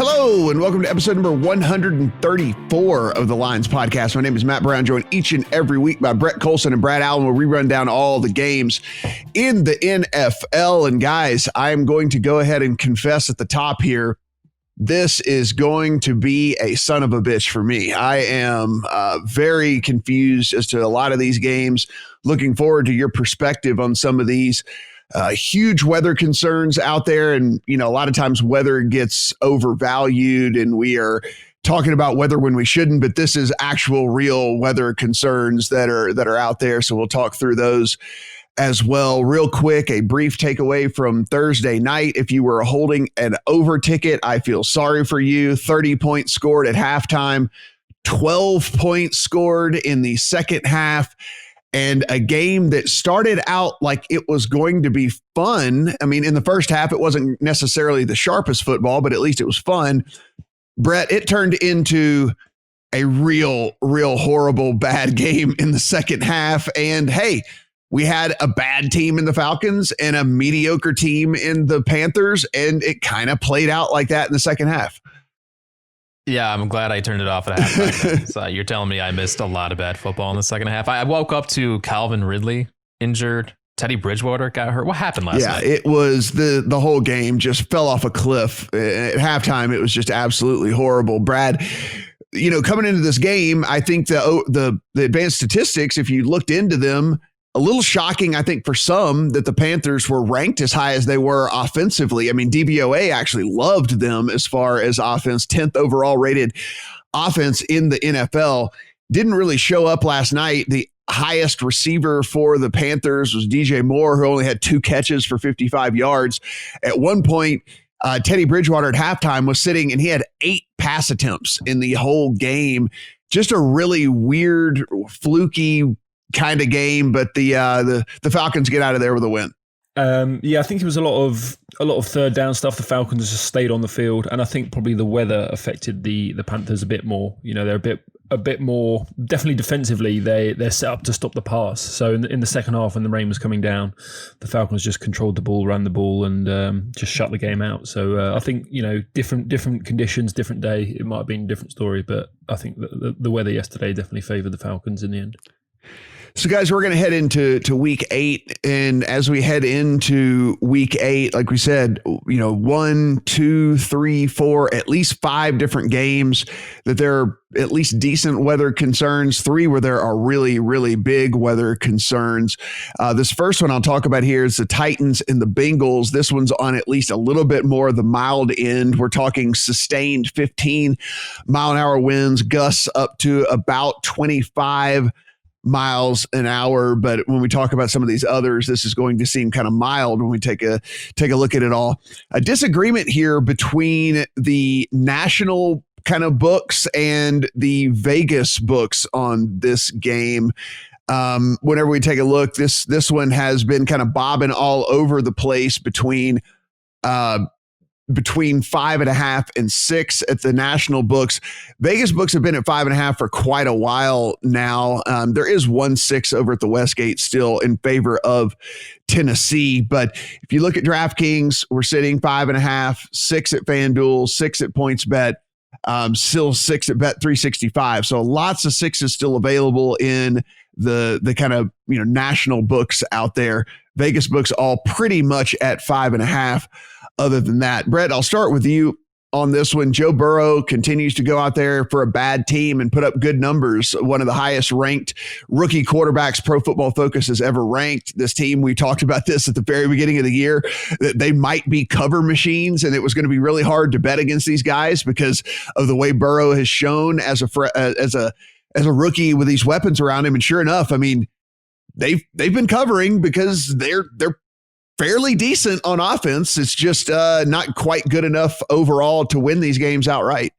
Hello, and welcome to episode number 134 of the Lines Podcast. My name is Matt Brown, joined each and every week by Brett Colson and Brad Allen, where we run down all the games in the NFL. And guys, I'm going to go ahead and confess at the top here, this is going to be a son of a bitch for me. I am very confused as to a lot of these games. Looking forward to your perspective on some of these. Huge weather concerns out there. And, you know, a lot of times weather gets overvalued and we are talking about weather when we shouldn't, but this is actual real weather concerns that are out there. So we'll talk through those as well. Real quick, a brief takeaway from Thursday night. If you were holding an over ticket, I feel sorry for you. 30 points scored at halftime, 12 points scored in the second half. And a game that started out like it was going to be fun. I mean, in the first half, it wasn't necessarily the sharpest football, but at least it was fun. Brett, it turned into a real horrible, bad game in the second half. And hey, we had a bad team in the Falcons and a mediocre team in the Panthers, and it kind of played out like that in the second half. Yeah, I'm glad I turned it off at halftime. So you're telling me I missed a lot of bad football in the second half. I woke up to Calvin Ridley injured. Teddy Bridgewater got hurt. What happened last night? Yeah, it was the whole game just fell off a cliff. At halftime, it was just absolutely horrible. Brad, you know, coming into this game, I think the advanced statistics, if you looked into them, a little shocking, I think, for some that the Panthers were ranked as high as they were offensively. I mean, DVOA actually loved them as far as offense, 10th overall rated offense in the NFL. Didn't really show up last night. The highest receiver for the Panthers was DJ Moore, who only had 2 catches for 55 yards. At one point, Teddy Bridgewater at halftime was sitting and he had 8 pass attempts in the whole game. Just a really weird, fluky kind of game, but the Falcons get out of there with a win. I think it was a lot of third down stuff. The Falcons just stayed on the field, and I think probably the weather affected the Panthers a bit more. You know, they're a bit more definitely defensively. They're set up to stop the pass. So in the second half, when the rain was coming down, the Falcons just controlled the ball, ran the ball, and just shut the game out. So I think, you know, different conditions, different day. It might have been a different story, but I think the weather yesterday definitely favoured the Falcons in the end. So, guys, we're going to head into week 8. And as we head into week 8, like we said, you know, 1, 2, 3, 4, at least 5 different games that there are at least decent weather concerns, 3 where there are really, really big weather concerns. This first one I'll talk about here is the Titans and the Bengals. This one's on at least a little bit more of the mild end. We're talking sustained 15-mile-an-hour winds, gusts up to about 25 miles an hour. But when we talk about some of these others, this is going to seem kind of mild when we take a look at it all. A disagreement here between the national kind of books and the Vegas books on this game. Whenever we take a look, this one has been kind of bobbing all over the place between 5.5 and 6 at the national books. Vegas books have been at 5.5 for quite a while now. There is 1-6 over at the Westgate still in favor of Tennessee. But if you look at DraftKings, we're sitting 5.5, 6 at FanDuel, 6 at PointsBet, still 6 at Bet365. So lots of 6s still available in the kind of, you know, national books out there. Vegas books all pretty much at 5.5. Other than that, Brett, I'll start with you on this one. Joe Burrow continues to go out there for a bad team and put up good numbers. One of the highest ranked rookie quarterbacks Pro Football Focus has ever ranked. This team, we talked about this at the very beginning of the year, that they might be cover machines, and it was going to be really hard to bet against these guys because of the way Burrow has shown as a rookie with these weapons around him. And sure enough, I mean, they've been covering because they're fairly decent on offense. It's just not quite good enough overall to win these games outright.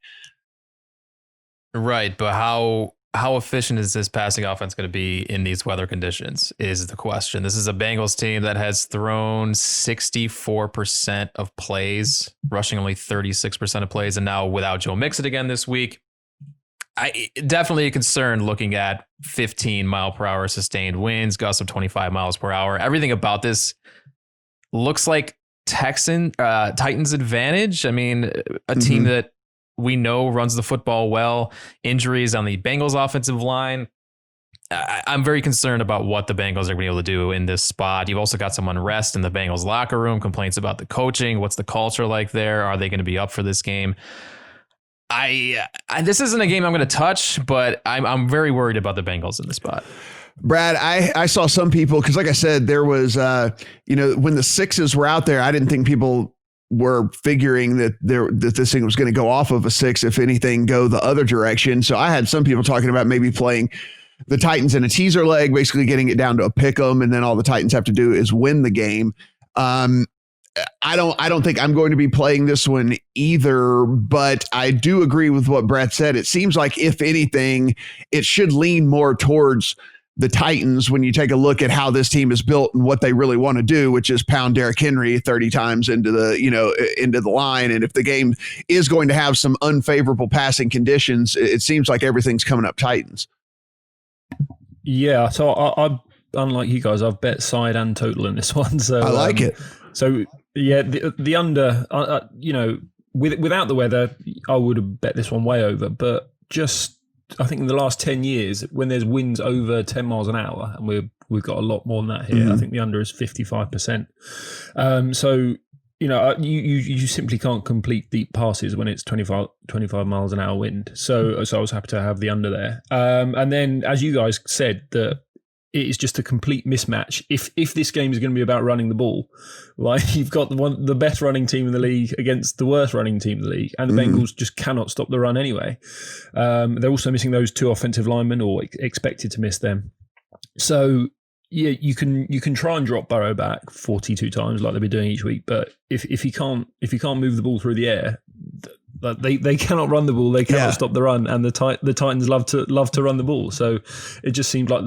Right, but how efficient is this passing offense going to be in these weather conditions is the question. This is a Bengals team that has thrown 64% of plays, rushing only 36% of plays, and now without Joe Mixon again this week. Definitely a concern looking at 15 mile per hour sustained winds, gusts of 25 miles per hour. Everything about this looks like Titans advantage. I mean, a team that we know runs the football well. Injuries on the Bengals offensive line. I'm very concerned about what the Bengals are going to be able to do in this spot. You've also got some unrest in the Bengals locker room, complaints about the coaching. What's the culture like there? Are they going to be up for this game? This isn't a game I'm going to touch, but I'm very worried about the Bengals in this spot. Brad, I saw some people, because like I said, there was, when the sixes were out there, I didn't think people were figuring that this thing was going to go off of a 6, if anything, go the other direction. So I had some people talking about maybe playing the Titans in a teaser leg, basically getting it down to a pick 'em, and then all the Titans have to do is win the game. I don't think I'm going to be playing this one either, but I do agree with what Brett said. It seems like, if anything, it should lean more towards the Titans when you take a look at how this team is built and what they really want to do, which is pound Derrick Henry 30 times into the line. And if the game is going to have some unfavorable passing conditions, it seems like everything's coming up Titans. Yeah, so I unlike you guys, I've bet side and total in this one. So I like it. So yeah, the under, without the weather, I would have bet this one way over. But just, I think in the last 10 years, when there's winds over 10 miles an hour, and we've got a lot more than that here. Mm-hmm. I think the under is 55%. So you simply can't complete deep passes when it's 25 miles an hour wind. So I was happy to have the under there. And then, as you guys said, that it is just a complete mismatch. If this game is going to be about running the ball, like, you've got the best running team in the league against the worst running team in the league, and the Bengals just cannot stop the run anyway. They're also missing those 2 offensive linemen, or expected to miss them. So yeah, you can try and drop Burrow back 42 times like they've been doing each week, but if he can't move the ball through the air, they cannot run the ball. They cannot stop the run, and the Titans love to run the ball. So it just seemed like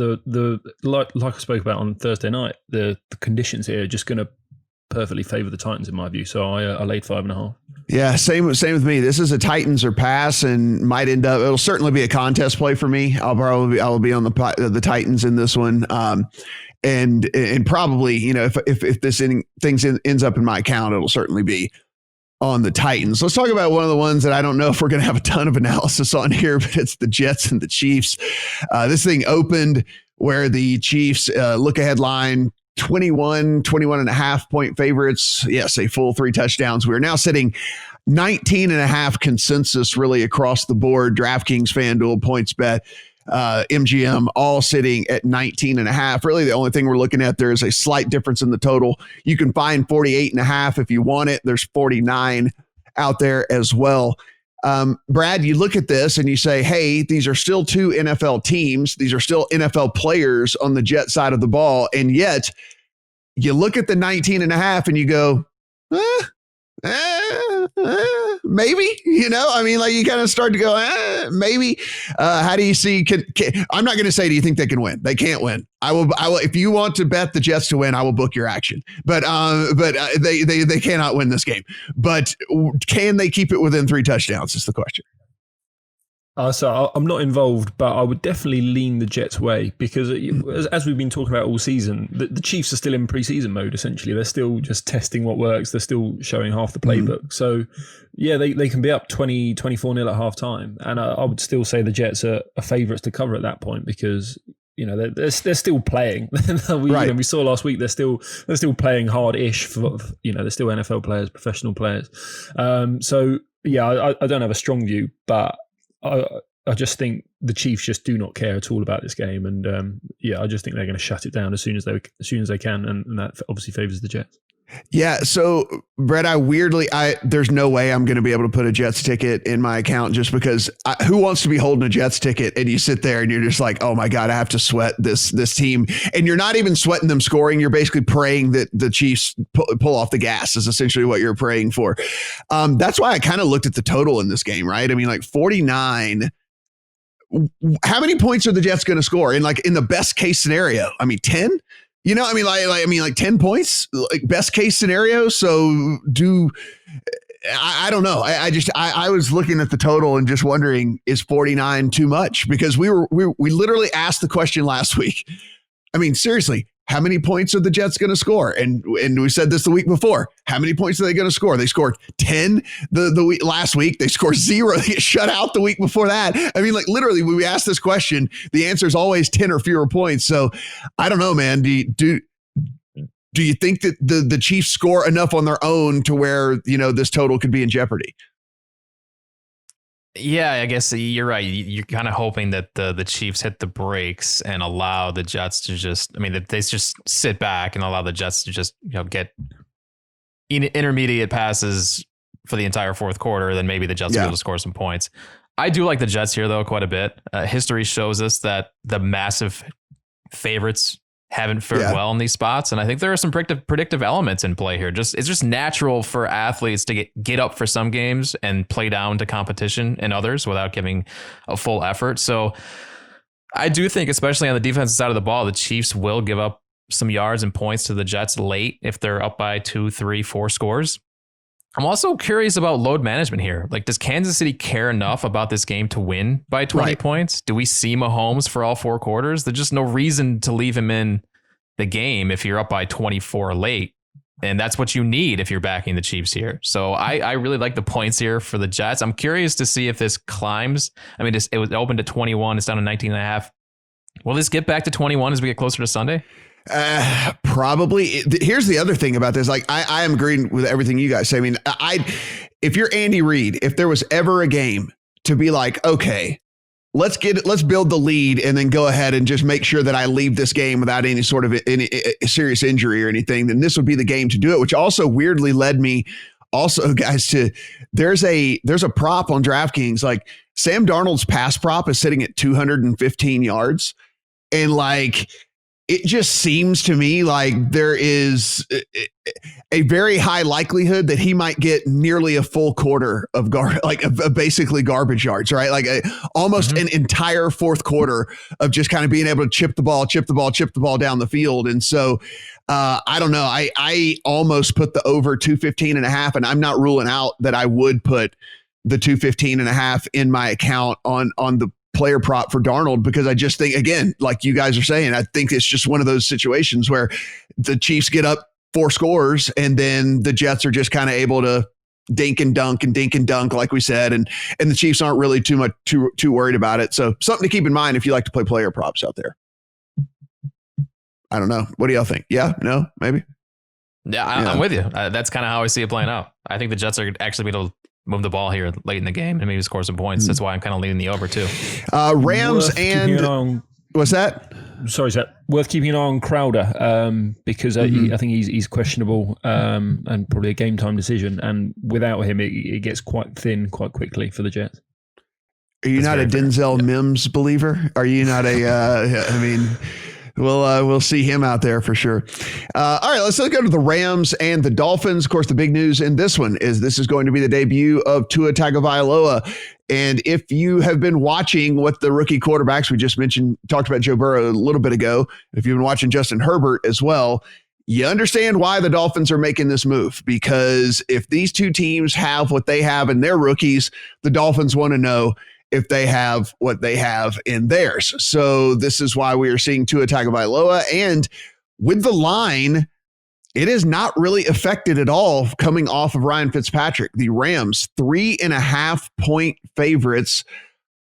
like I spoke about on Thursday night, the conditions here are just going to perfectly favor the Titans in my view. So I laid 5.5. Yeah, same with me. This is a Titans or pass, and might end up. It'll certainly be a contest play for me. I will be on the Titans in this one, and probably, if this ends up in my account, it'll certainly be on the Titans. Let's talk about one of the ones that I don't know if we're going to have a ton of analysis on here, but it's the Jets and the Chiefs. This thing opened where the Chiefs look ahead line 21 and a half point favorites. Yes, a full 3 touchdowns. We're now sitting 19 and a half consensus really across the board. DraftKings, FanDuel, PointsBet, MGM, all sitting at 19 and a half. Really, the only thing we're looking at there is a slight difference in the total. You can find 48 and a half if you want it. There's 49 out there as well. Brad, you look at this and you say, hey, these are still 2 NFL teams. These are still NFL players on the Jet side of the ball. And yet you look at the 19 and a half and you go, maybe, like, you kind of start to go, maybe. How do you see? I'm not going to say, do you think they can win? They can't win. I will. If you want to bet the Jets to win, I will book your action. But they cannot win this game. But can they keep it within 3 touchdowns? Is the question. So I'm not involved, but I would definitely lean the Jets' way, because as we've been talking about all season, the Chiefs are still in preseason mode, essentially. They're still just testing what works. They're still showing half the playbook. So, yeah, they can be up 24-0 at half time. And I would still say the Jets are favourites to cover at that point, because they're still playing. We saw last week they're still playing hard-ish for they're still NFL players, professional players. So yeah, I don't have a strong view, but I just think the Chiefs just do not care at all about this game, and I just think they're going to shut it down as soon as they can, and that obviously favors the Jets. Yeah. So, Brett, there's no way I'm going to be able to put a Jets ticket in my account, just because who wants to be holding a Jets ticket and you sit there and you're just like, oh my God, I have to sweat this team. And you're not even sweating them scoring. You're basically praying that the Chiefs pull off the gas is essentially what you're praying for. That's why I kind of looked at the total in this game, right? I mean, like 49. How many points are the Jets going to score in the best case scenario? I mean, 10? Like 10 points, like best case scenario. So I don't know. I was looking at the total and just wondering, is 49 too much? Because we literally asked the question last week. I mean, seriously, how many points are the Jets going to score? And we said this the week before. How many points are they going to score? They scored 10 the week last week. They scored 0. They get shut out the week before that. I mean, like literally, when we ask this question, the answer is always 10 or fewer points. So I don't know, man. Do you think that the Chiefs score enough on their own to where, this total could be in jeopardy? Yeah, I guess you're right. You're kind of hoping that the Chiefs hit the brakes and allow the Jets to that they just sit back and allow the Jets to just, get intermediate passes for the entire fourth quarter. Then maybe the Jets will be able to score some points. I do like the Jets here, though, quite a bit. History shows us that the massive favorites haven't fared well in these spots. And I think there are some predictive elements in play here. It's just natural for athletes to get up for some games and play down to competition in others without giving a full effort. So I do think, especially on the defensive side of the ball, the Chiefs will give up some yards and points to the Jets late if they're up by 2, 3, 4 scores. I'm also curious about load management here. Like, does Kansas City care enough about this game to win by 20 points? Do we see Mahomes for all 4 quarters? There's just no reason to leave him in the game if you're up by 24 late. And that's what you need if you're backing the Chiefs here. So I really like the points here for the Jets. I'm curious to see if this climbs. I mean, it was open to 21. It's down to 19.5. Will this get back to 21 as we get closer to Sunday? Probably. Here's the other thing about this. Like, I am agreeing with everything you guys say. I mean, if you're Andy Reid, if there was ever a game to be like, okay, let's build the lead and then go ahead and just make sure that I leave this game without any sort of any serious injury or anything, then this would be the game to do it, which also weirdly led me also, guys, to there's a prop on DraftKings. Like, Sam Darnold's pass prop is sitting at 215 yards. And like, it just seems to me like there is a very high likelihood that he might get nearly a full quarter of basically garbage yards, right? Like almost an entire fourth quarter of just kind of being able to chip the ball down the field. And so I don't know. I almost put the over 215.5, and I'm not ruling out that I would put the 215.5 in my account on the player prop for Darnold, because I just think, again, like you guys are saying, I think it's just one of those situations where the Chiefs get up 4 scores and then the Jets are just kind of able to dink and dunk, like we said, and the Chiefs aren't really too worried about it. So something to keep in mind if you like to play player props out there. I don't know. What do y'all think? Yeah, no, maybe. Yeah, I'm with you. That's kind of how I see it playing out. I think the Jets are actually able to move the ball here late in the game and maybe score some points. That's why I'm kind of leaning the over too. Rams and what's that? Sorry, Zach. Worth keeping an eye on Crowder because I think he's questionable and probably a game time decision. And without him, it gets quite thin quite quickly for the Jets. Are you not a Denzel Mims believer? Are you not a? We'll see him out there for sure. All right, let's go to the Rams and the Dolphins. Of course, the big news in this one is this is going to be the debut of Tua Tagovailoa. And if you have been watching what the rookie quarterbacks we just talked about Joe Burrow a little bit ago, if you've been watching Justin Herbert as well, you understand why the Dolphins are making this move. Because if these two teams have what they have in their rookies, the Dolphins want to know if they have what they have in theirs. So this is why we are seeing Tua Tagovailoa. And with the line, it is not really affected at all coming off of Ryan Fitzpatrick. The Rams, 3.5 point favorites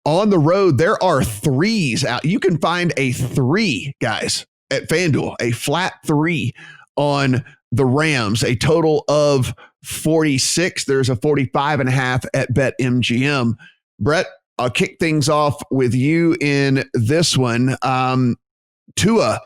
on the road. There are 3s out. You can find a 3, guys, at FanDuel, a flat 3 on the Rams, a total of 46. There's a 45.5 at BetMGM. Brett, I'll kick things off with you in this one. Tua,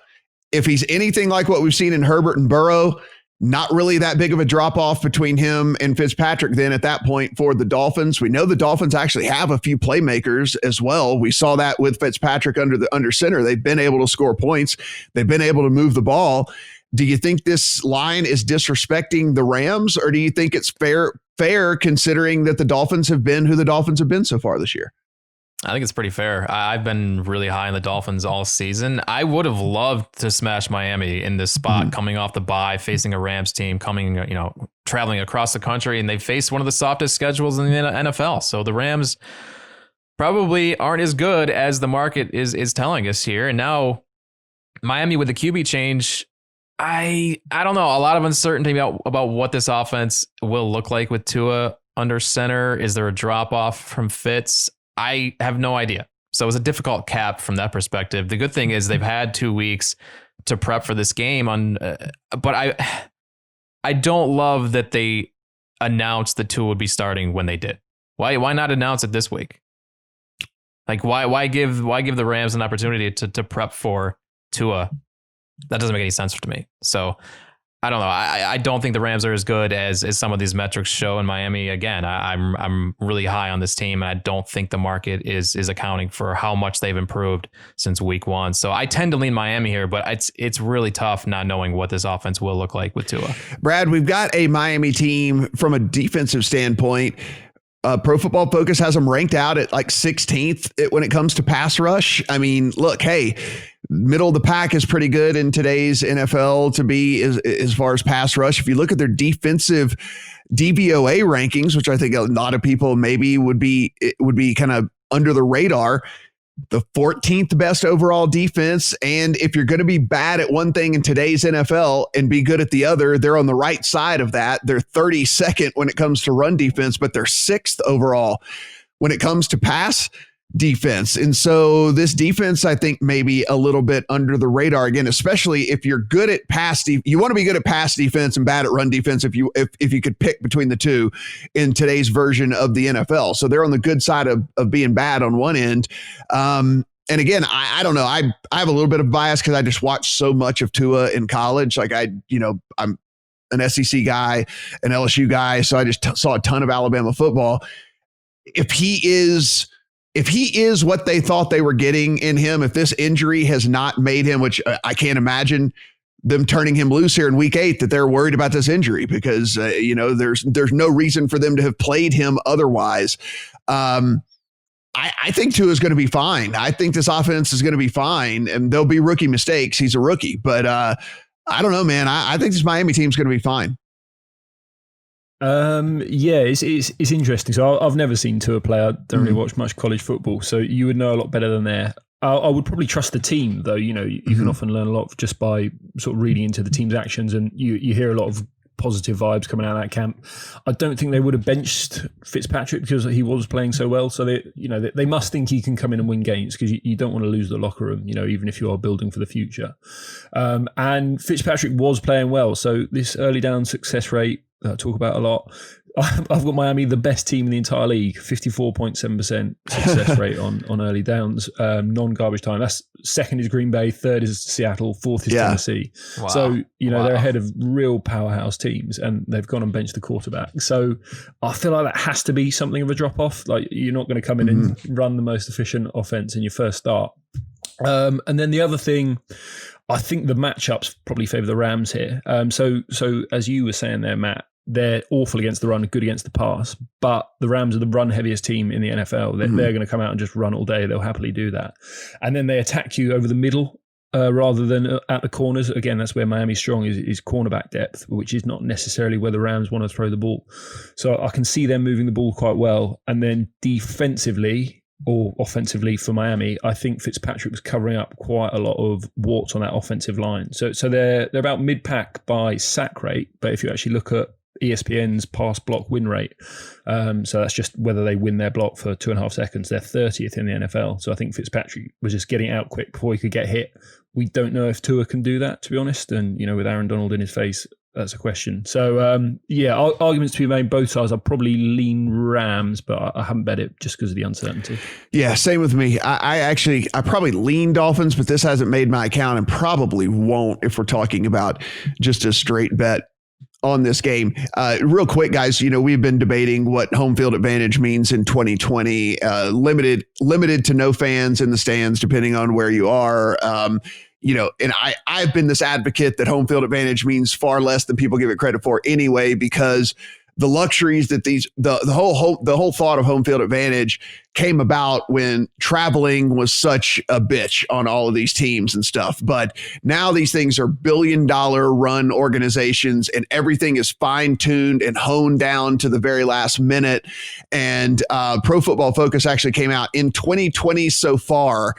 if he's anything like what we've seen in Herbert and Burrow, not really that big of a drop-off between him and Fitzpatrick then at that point for the Dolphins. We know the Dolphins actually have a few playmakers as well. We saw that with Fitzpatrick under center. They've been able to score points. They've been able to move the ball. Do you think this line is disrespecting the Rams, or do you think it's fair considering that the Dolphins have been who the Dolphins have been so far this year? I think it's pretty fair. I've been really high on the Dolphins all season. I would have loved to smash Miami in this spot, coming off the bye, facing a Rams team, traveling across the country, and they face one of the softest schedules in the NFL. So the Rams probably aren't as good as the market is telling us here. And now Miami with the QB change, I don't know. A lot of uncertainty about what this offense will look like with Tua under center. Is there a drop off from Fitz? I have no idea. So it was a difficult cap from that perspective. The good thing is they've had 2 weeks to prep for this game but I don't love that they announced that Tua would be starting when they did. Why not announce it this week? Like why give the Rams an opportunity to prep for Tua? That doesn't make any sense to me. So I don't know. I don't think the Rams are as good as some of these metrics show in Miami. Again, I'm really high on this team, and I don't think the market is accounting for how much they've improved since week 1. So I tend to lean Miami here, but it's really tough not knowing what this offense will look like with Tua. Brad, we've got a Miami team from a defensive standpoint. Pro Football Focus has them ranked out at like 16th when it comes to pass rush. I mean, look, hey, middle of the pack is pretty good in today's NFL to be as far as pass rush. If you look at their defensive DVOA rankings, which I think a lot of people maybe would be kind of under the radar, the 14th best overall defense. And if you're going to be bad at one thing in today's NFL and be good at the other, they're on the right side of that. They're 32nd when it comes to run defense, but they're 6th overall when it comes to pass defense. And so this defense, I think, maybe a little bit under the radar again, especially if you're good at you want to be good at pass defense and bad at run defense if you could pick between the two in today's version of the NFL. So they're on the good side of being bad on one end. And again, I don't know. I have a little bit of bias because I just watched so much of Tua in college. Like I'm an SEC guy, an LSU guy. So I just saw a ton of Alabama football. If he is what they thought they were getting in him, if this injury has not made him, which I can't imagine them turning him loose here in week 8, that they're worried about this injury because, there's no reason for them to have played him otherwise. I think Tua is going to be fine. I think this offense is going to be fine, and there'll be rookie mistakes. He's a rookie, but I don't know, man. I think this Miami team is going to be fine. It's interesting. So I've never seen Tua play. I don't really watch much college football, so you would know a lot better than there. I would probably trust the team, though. You can often learn a lot just by sort of reading into the team's actions, and you hear a lot of positive vibes coming out of that camp. I don't think they would have benched Fitzpatrick because he was playing so well. So they must think he can come in and win games because you don't want to lose the locker room, even if you are building for the future. And Fitzpatrick was playing well. So this early down success rate that I talk about a lot, I've got Miami, the best team in the entire league, 54.7% success rate on early downs, non-garbage time. That's second is Green Bay, third is Seattle, fourth is Tennessee. Wow. So, they're ahead of real powerhouse teams, and they've gone and benched the quarterback. So I feel like that has to be something of a drop-off. Like, you're not going to come in and run the most efficient offense in your first start. And then the other thing, I think the matchups probably favour the Rams here. So as you were saying there, Matt, they're awful against the run, good against the pass, but the Rams are the run heaviest team in the NFL. They're going to come out and just run all day. They'll happily do that. And then they attack you over the middle rather than at the corners. Again, that's where Miami's strong is cornerback depth, which is not necessarily where the Rams want to throw the ball. So I can see them moving the ball quite well. And then defensively or offensively for Miami, I think Fitzpatrick was covering up quite a lot of warts on that offensive line. So they're about mid-pack by sack rate, but if you actually look at ESPN's pass block win rate, so that's just whether they win their block for 2.5 seconds, they're 30th in the NFL. So I think Fitzpatrick was just getting out quick before he could get hit. We don't know if Tua can do that, to be honest, and with Aaron Donald in his face, that's a question. So arguments to be made both sides. I'll probably lean Rams, but I haven't bet it just because of the uncertainty. Yeah, same with me. I probably lean Dolphins, but this hasn't made my account and probably won't if we're talking about just a straight bet on this game. Real quick, guys, we've been debating what home field advantage means in 2020, limited to no fans in the stands, depending on where you are. And I've been this advocate that home field advantage means far less than people give it credit for anyway, because the luxuries that the whole thought of home field advantage came about when traveling was such a bitch on all of these teams and stuff. But now these things are $1 billion run organizations, and everything is fine tuned and honed down to the very last minute. And Pro Football Focus actually came out in 2020 so far.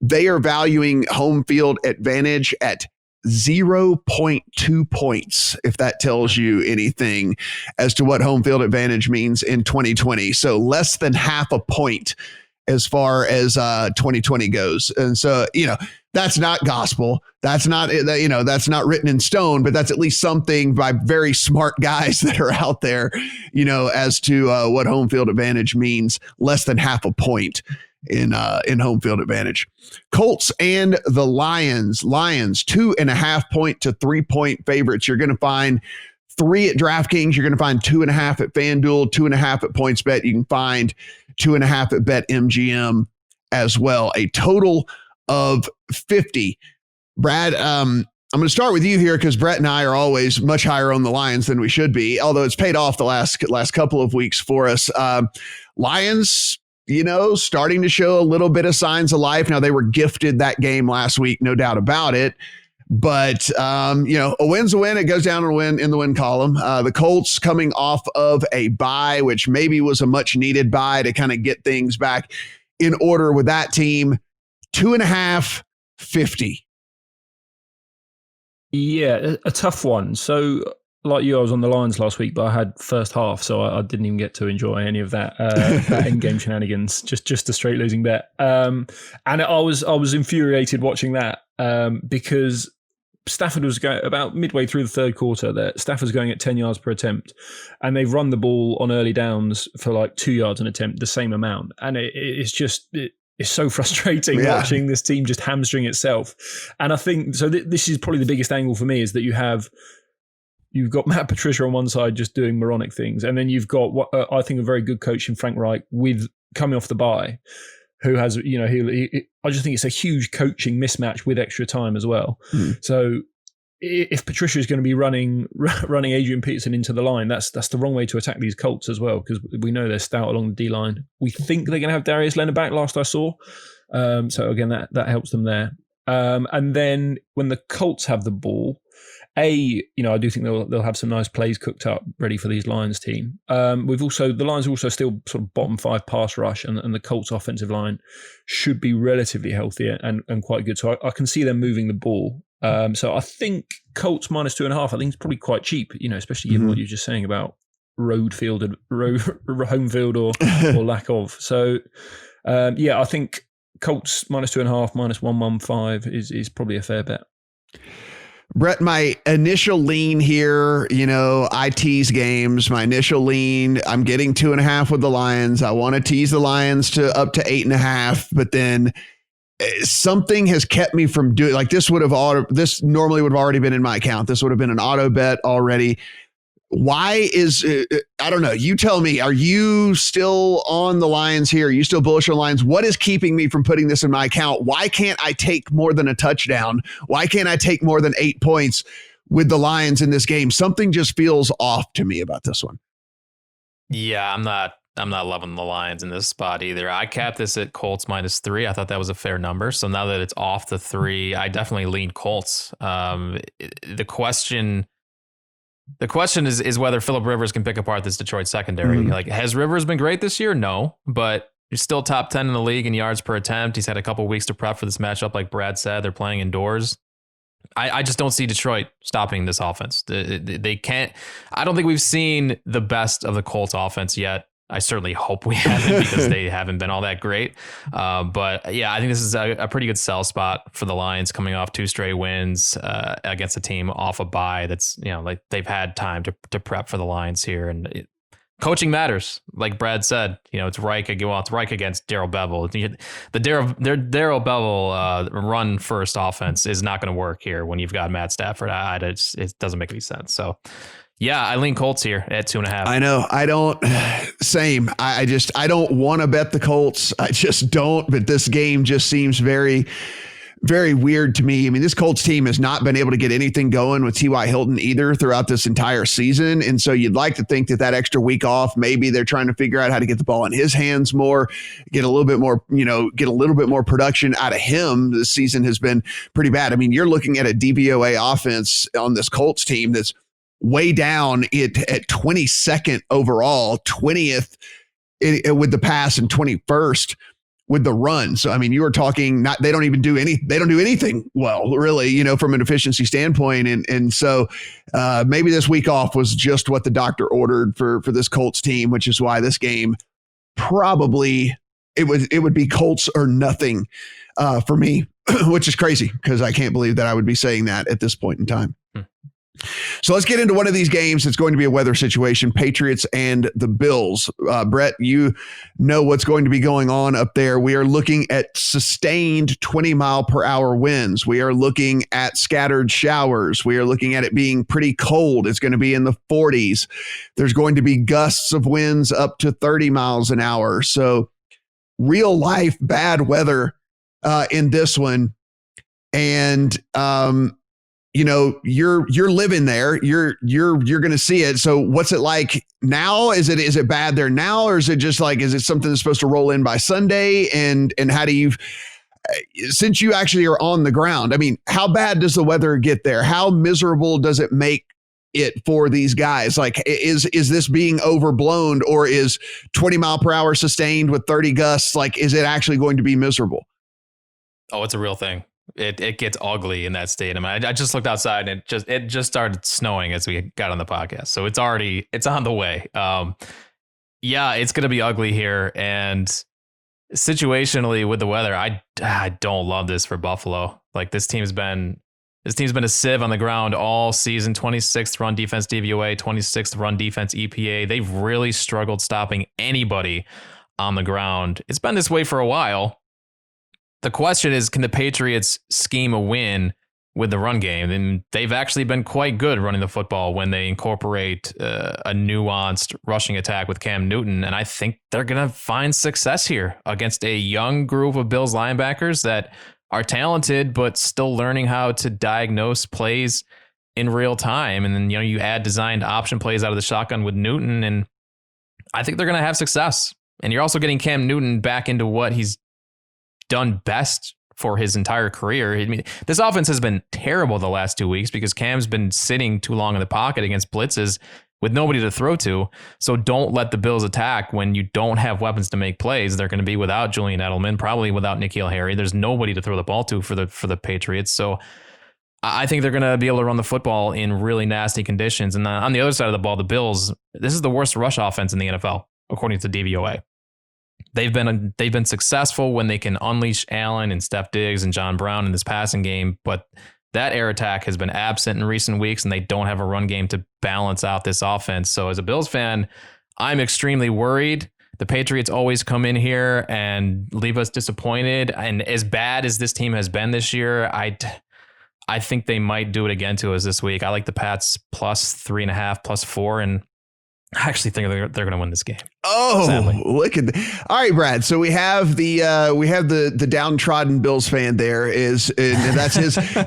They are valuing home field advantage at 0.2 points, if that tells you anything as to what home field advantage means in 2020. So less than half a point as far as 2020 goes. And so, that's not gospel. That's not, that's not written in stone, but that's at least something by very smart guys that are out there, as to what home field advantage means. Less than half a point in home field advantage. Colts and the Lions 2.5 point to 3 point favorites. You're going to find 3 at DraftKings. You're going to find 2.5 at FanDuel, 2.5 at PointsBet. You can find 2.5 at BetMGM as well. A total of 50. Brad, I'm going to start with you here because Brett and I are always much higher on the Lions than we should be, although it's paid off the last couple of weeks for us. Lions, starting to show a little bit of signs of life. Now, they were gifted that game last week, no doubt about it. But, a win's a win. It goes down in the win column. The Colts coming off of a bye, which maybe was a much needed bye to kind of get things back in order with that team. 2.5, 50. Yeah, a tough one. So, like you, I was on the Lions last week, but I had first half, so I didn't even get to enjoy any of that that in-game shenanigans. Just a straight losing bet. And I was infuriated watching that because Stafford was going about midway through the third quarter. That Stafford's going at 10 yards per attempt, and they've run the ball on early downs for like 2 yards an attempt, the same amount, and it's just. It's so frustrating watching this team just hamstring itself. And I think, so this is probably the biggest angle for me, is that you've got Matt Patricia on one side just doing moronic things. And then you've got what I think a very good coach in Frank Reich with coming off the bye, who has, I just think it's a huge coaching mismatch with extra time as well. So if Patricia is going to be running Adrian Peterson into the line, that's the wrong way to attack these Colts as well, because we know they're stout along the D-line. We think they're going to have Darius Leonard back last I saw. So again, that helps them there. And then when the Colts have the ball, I do think they'll have some nice plays cooked up ready for these Lions team. The Lions are also still sort of bottom 5 pass rush, and the Colts offensive line should be relatively healthy and quite good. So I can see them moving the ball. So I think Colts -2.5. I think it's probably quite cheap, especially given what you're just saying about home field or lack of. So I think Colts -2.5, -115 is probably a fair bet. Brett, my initial lean here, I tease games. My initial lean, I'm getting 2.5 with the Lions. I want to tease the Lions to up to 8.5, but then something has kept me from doing like this. This normally would have already been in my account. This would have been an auto bet already. Why is I don't know. You tell me. Are you still on the Lions here? Are you still bullish on Lions? What is keeping me from putting this in my account? Why can't I take more than a touchdown? Why can't I take more than 8 points with the Lions in this game? Something just feels off to me about this one. Yeah, I'm not loving the Lions in this spot either. I capped this at Colts -3. I thought that was a fair number. So now that it's off the 3, I definitely lean Colts. The question is whether Phillip Rivers can pick apart this Detroit secondary. Like, has Rivers been great this year? No, but he's still top 10 in the league in yards per attempt. He's had a couple weeks to prep for this matchup. Like Brad said, they're playing indoors. I just don't see Detroit stopping this offense. They can't. I don't think we've seen the best of the Colts offense yet. I certainly hope we haven't, because they haven't been all that great. But yeah, I think this is a pretty good sell spot for the Lions coming off 2 straight wins against a team off a bye. That's, like they've had time to prep for the Lions here. And coaching matters. Like Brad said, it's Reich against Darrell Bevell. The Darrell Bevell run first offense is not going to work here when you've got Matt Stafford. It doesn't make any sense. So yeah, I lean Colts here at 2.5. I know. I don't. Same. I don't want to bet the Colts. I just don't. But this game just seems very, very weird to me. I mean, this Colts team has not been able to get anything going with T.Y. Hilton either throughout this entire season. And so you'd like to think that extra week off, maybe they're trying to figure out how to get the ball in his hands more, get a little bit more production out of him. This season has been pretty bad. I mean, you're looking at a DVOA offense on this Colts team that's way down at 22nd overall, 20th with the pass, and 21st with the run. So, I mean, you were talking they don't do anything well, really, from an efficiency standpoint. And so maybe this week off was just what the doctor ordered for this Colts team, which is why this game probably it would be Colts or nothing for me, which is crazy because I can't believe that I would be saying that at this point in time. So let's get into one of these games. It's going to be a weather situation, Patriots and the Bills. Brett, you know what's going to be going on up there. We are looking at sustained 20-mile-per-hour winds. We are looking at scattered showers. We are looking at it being pretty cold. It's going to be in the 40s. There's going to be gusts of winds up to 30 miles an hour. So real life bad weather in this one. And you're living there. You're going to see it. So what's it like now? Is it bad there now, or is it just like, is it something that's supposed to roll in by Sunday? And how do you, since you actually are on the ground, I mean, how bad does the weather get there? How miserable does it make it for these guys? Like, is this being overblown, or is 20 mile per hour sustained with 30 gusts? Like, is it actually going to be miserable? Oh, it's a real thing. It gets ugly in that stadium. I just looked outside and it just started snowing as we got on the podcast. So it's on the way. Yeah, it's going to be ugly here. And situationally with the weather, I don't love this for Buffalo. Like this team's been a sieve on the ground all season. 26th run defense DVOA, 26th run defense EPA. They've really struggled stopping anybody on the ground. It's been this way for a while. The question is, can the Patriots scheme a win with the run game? And they've actually been quite good running the football when they incorporate a nuanced rushing attack with Cam Newton. And I think they're going to find success here against a young group of Bills linebackers that are talented, but still learning how to diagnose plays in real time. And then, you add designed option plays out of the shotgun with Newton, and I think they're going to have success. And you're also getting Cam Newton back into what he's done best for his entire career. I mean, this offense has been terrible the last 2 weeks because Cam's been sitting too long in the pocket against blitzes with nobody to throw to. So don't let the Bills attack when you don't have weapons to make plays. They're going to be without Julian Edelman, probably without N'Keal Harry. There's nobody to throw the ball to for the Patriots. So I think they're going to be able to run the football in really nasty conditions. And on the other side of the ball, the Bills, this is the worst rush offense in the NFL, according to DVOA. They've been successful when they can unleash Allen and Steph Diggs and John Brown in this passing game, but that air attack has been absent in recent weeks, and they don't have a run game to balance out this offense. So as a Bills fan, I'm extremely worried. The Patriots always come in here and leave us disappointed. And as bad as this team has been this year, I think they might do it again to us this week. I like the Pats plus 3.5, plus 4, and I actually think they're going to win this game. Oh, sadly. Look at that. All right, Brad. So we have the downtrodden Bills fan there and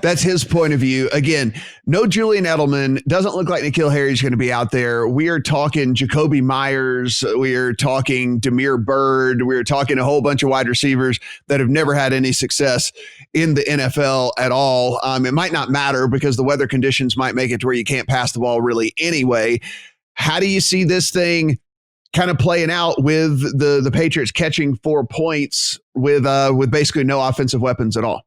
that's his point of view. Again, no Julian Edelman. Doesn't look like N'Keal Harry's going to be out there. We are talking Jacoby Myers. We are talking Damiere Byrd. We are talking a whole bunch of wide receivers that have never had any success in the NFL at all. It might not matter because the weather conditions might make it to where you can't pass the ball really anyway. How do you see this thing kind of playing out with the Patriots catching 4 points with basically no offensive weapons at all?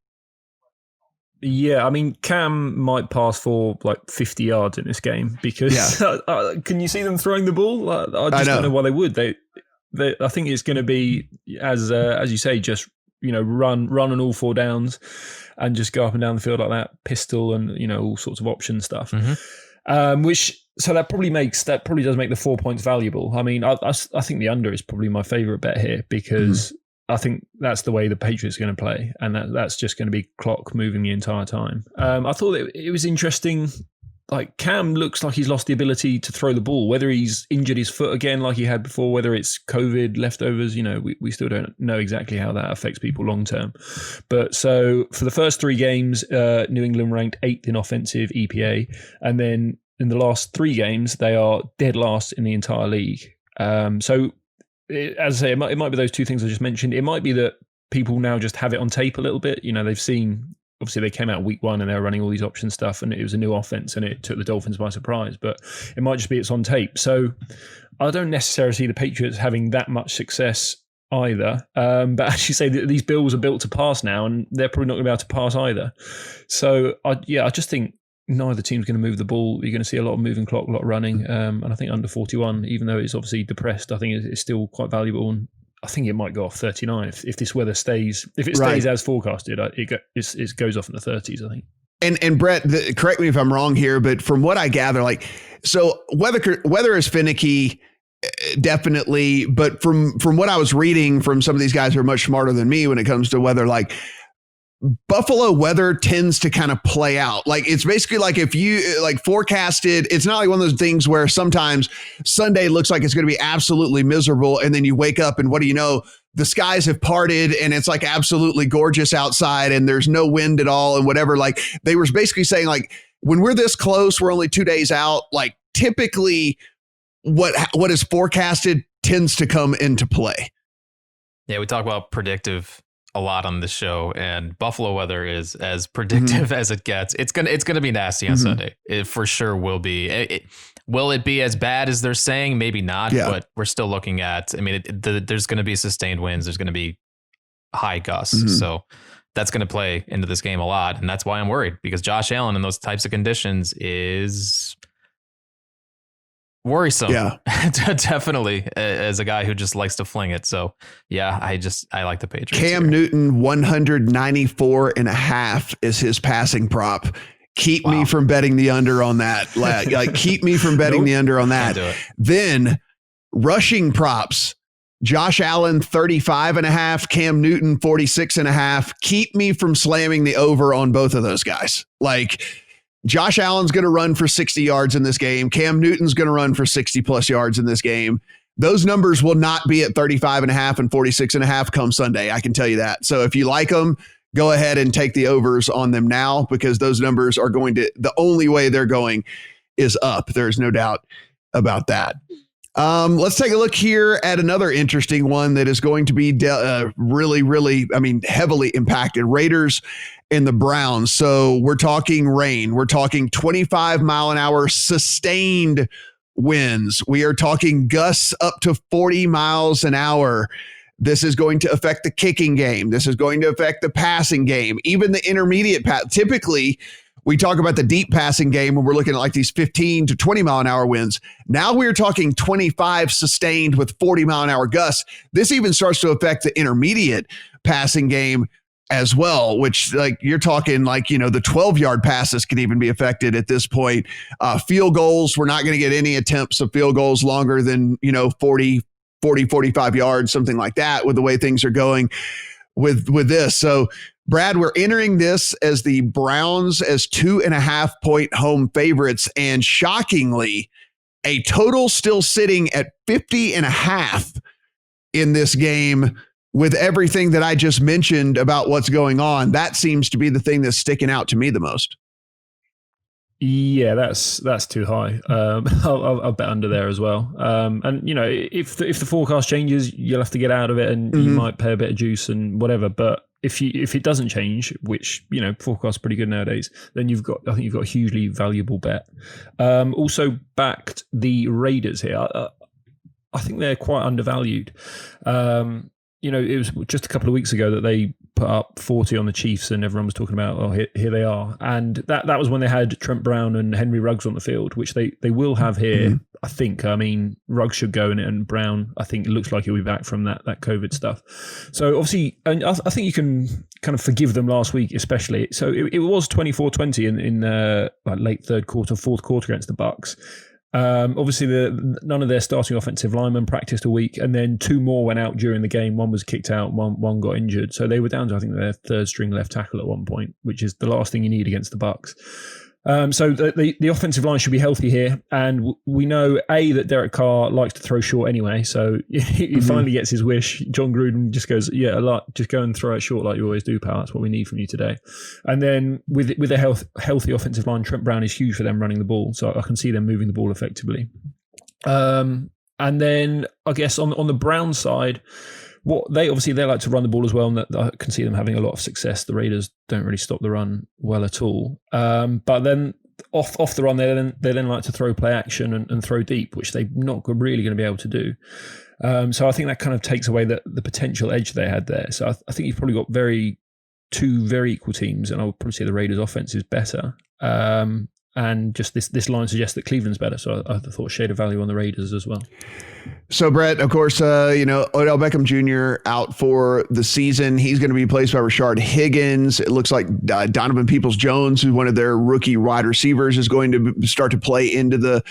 Yeah, I mean, Cam might pass for like 50 yards in this game because can you see them throwing the ball? I just don't know why they would. They I think it's going to be as you say, just run on all 4 downs and just go up and down the field like that, pistol and all sorts of option stuff. Mm-hmm. So that probably does make the 4 points valuable. I mean, I think the under is probably my favorite bet here because I think that's the way the Patriots are going to play, and that's just going to be clock moving the entire time. I thought it was interesting. Like Cam looks like he's lost the ability to throw the ball, whether he's injured his foot again like he had before, whether it's COVID leftovers, we still don't know exactly how that affects people long term. But so for the first 3 games, New England ranked 8th in offensive EPA, and then in the last 3 games, they are dead last in the entire league. As I say, it might be those 2 things I just mentioned. It might be that people now just have it on tape a little bit. They've seen, obviously they came out week 1 and they were running all these option stuff and it was a new offense and it took the Dolphins by surprise, but it might just be it's on tape. So I don't necessarily see the Patriots having that much success either. But as you say, these Bills are built to pass now, and they're probably not going to be able to pass either. So, I just think neither team's going to move the ball. You're going to see a lot of moving clock, a lot of running. And I think under 41, even though it's obviously depressed, I think it's still quite valuable. And I think it might go off 39 if this weather stays. If it stays as forecasted, it goes off in the 30s, I think. And Brett, correct me if I'm wrong here, but from what I gather, so weather is finicky, definitely. But from what I was reading from some of these guys who are much smarter than me when it comes to weather, Buffalo weather tends to kind of play out. It's basically if you forecasted, it's not like one of those things where sometimes Sunday looks like it's going to be absolutely miserable. And then you wake up and what do you know? The skies have parted and it's absolutely gorgeous outside and there's no wind at all and whatever. They were basically saying when we're this close, we're only 2 days out. Typically what is forecasted tends to come into play. Yeah. We talk about predictive a lot on this show, and Buffalo weather is as predictive as it gets. It's gonna be nasty on Sunday. It for sure will be. Will it be as bad as they're saying? Maybe not, but we're still looking at. I mean, there's going to be sustained winds. There's going to be high gusts, so that's going to play into this game a lot, and that's why I'm worried because Josh Allen in those types of conditions is worrisome. Yeah, definitely as a guy who just likes to fling it. So yeah, I like the Patriots. Cam Newton 194.5 is his passing prop. Keep me from betting the under on that. Keep me from betting the under on that. Then rushing props. Josh Allen 35.5, Cam Newton 46.5. Keep me from slamming the over on both of those guys. Josh Allen's going to run for 60 yards in this game. Cam Newton's going to run for 60 plus yards in this game. Those numbers will not be at 35.5 and 46.5 come Sunday. I can tell you that. So if you like them, go ahead and take the overs on them now because those numbers are the only way they're going is up. There's no doubt about that. Let's take a look here at another interesting one that is going to be really, heavily impacted. Raiders and the Browns. So we're talking rain. We're talking 25 mile an hour sustained winds. We are talking gusts up to 40 miles an hour. This is going to affect the kicking game. This is going to affect the passing game, even the intermediate pass. Typically, we talk about the deep passing game when we're looking at these 15 to 20 mile an hour winds. Now we're talking 25 sustained with 40 mile an hour gusts. This even starts to affect the intermediate passing game as well, which you're talking the 12-yard passes can even be affected at this point. Field goals, we're not going to get any attempts of field goals longer than 40, 45 yards, something like that with the way things are going with this. So Brad, we're entering this as the Browns as 2.5 point home favorites. And shockingly, a total still sitting at 50.5 in this game with everything that I just mentioned about what's going on. That seems to be the thing that's sticking out to me the most. Yeah, that's too high. I'll bet under there as well. And if the forecast changes, you'll have to get out of it, and you might pay a bit of juice and whatever. But if it doesn't change, which forecast's pretty good nowadays, then I think you've got a hugely valuable bet. Also backed the Raiders here. I think they're quite undervalued. It was just a couple of weeks ago that they put up 40 on the Chiefs and everyone was talking about, here they are. And that was when they had Trent Brown and Henry Ruggs on the field, which they will have here, I think. I mean, Ruggs should go in it and Brown, I think it looks like he'll be back from that COVID stuff. So obviously, and I think you can kind of forgive them last week, especially. So it was 24-20 in late third quarter, fourth quarter against the Bucs. Obviously, none of their starting offensive linemen practiced a week, and then two more went out during the game. One was kicked out, one got injured. So they were down to, I think, their third string left tackle at one point, which is the last thing you need against the Bucs. So the offensive line should be healthy here. And we know, A, that Derek Carr likes to throw short anyway. So he finally gets his wish. John Gruden just goes, just go and throw it short like you always do, pal. That's what we need from you today. And then with a healthy offensive line, Trent Brown is huge for them running the ball. So I can see them moving the ball effectively. And then I guess on the Brown side, they like to run the ball as well, and that I can see them having a lot of success. The Raiders don't really stop the run well at all. But then off the run, they then like to throw play action and throw deep, which they're not really going to be able to do. So I think that kind of takes away the potential edge they had there. So I think you've probably got two very equal teams, and I would probably say the Raiders' offense is better. And just this line suggests that Cleveland's better. So I thought shade of value on the Raiders as well. So, Brett, of course, Odell Beckham Jr. out for the season. He's going to be replaced by Rashard Higgins. It looks like Donovan Peoples-Jones, who's one of their rookie wide receivers, is going to start to play into the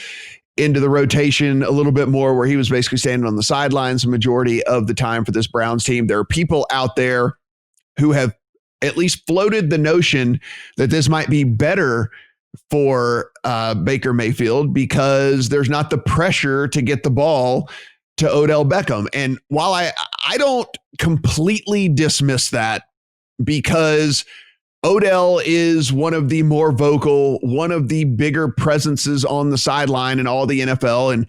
rotation a little bit more, where he was basically standing on the sidelines the majority of the time for this Browns team. There are people out there who have at least floated the notion that this might be better for Baker Mayfield because there's not the pressure to get the ball to Odell Beckham. And while I don't completely dismiss that, because Odell is one of the more vocal, one of the bigger presences on the sideline in all the NFL. And,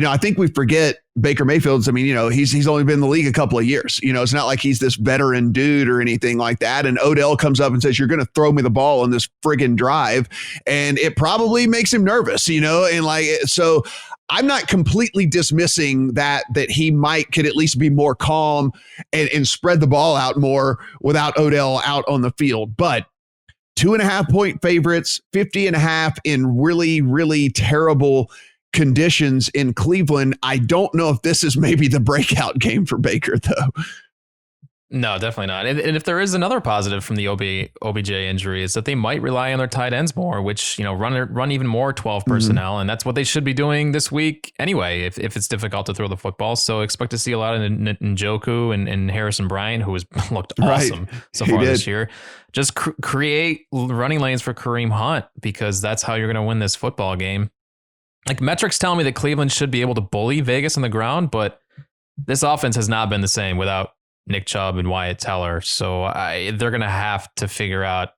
I think we forget Baker Mayfield's, he's only been in the league a couple of years. It's not like he's this veteran dude or anything like that. And Odell comes up and says, you're going to throw me the ball on this friggin' drive. And it probably makes him nervous, so I'm not completely dismissing that he could at least be more calm and spread the ball out more without Odell out on the field. But 2.5 point favorites, 50.5 in really, really terrible conditions in Cleveland. I don't know if this is maybe the breakout game for Baker, though. No, definitely not. And if there is another positive from the OBJ injury, is that they might rely on their tight ends more, which, run even more 12 personnel. And that's what they should be doing this week anyway, if it's difficult to throw the football. So expect to see a lot of Njoku and Harrison Bryant, who has looked awesome so far this year. Just create running lanes for Kareem Hunt, because that's how you're going to win this football game. Like, metrics tell me that Cleveland should be able to bully Vegas on the ground, but this offense has not been the same without Nick Chubb and Wyatt Teller. So they're going to have to figure out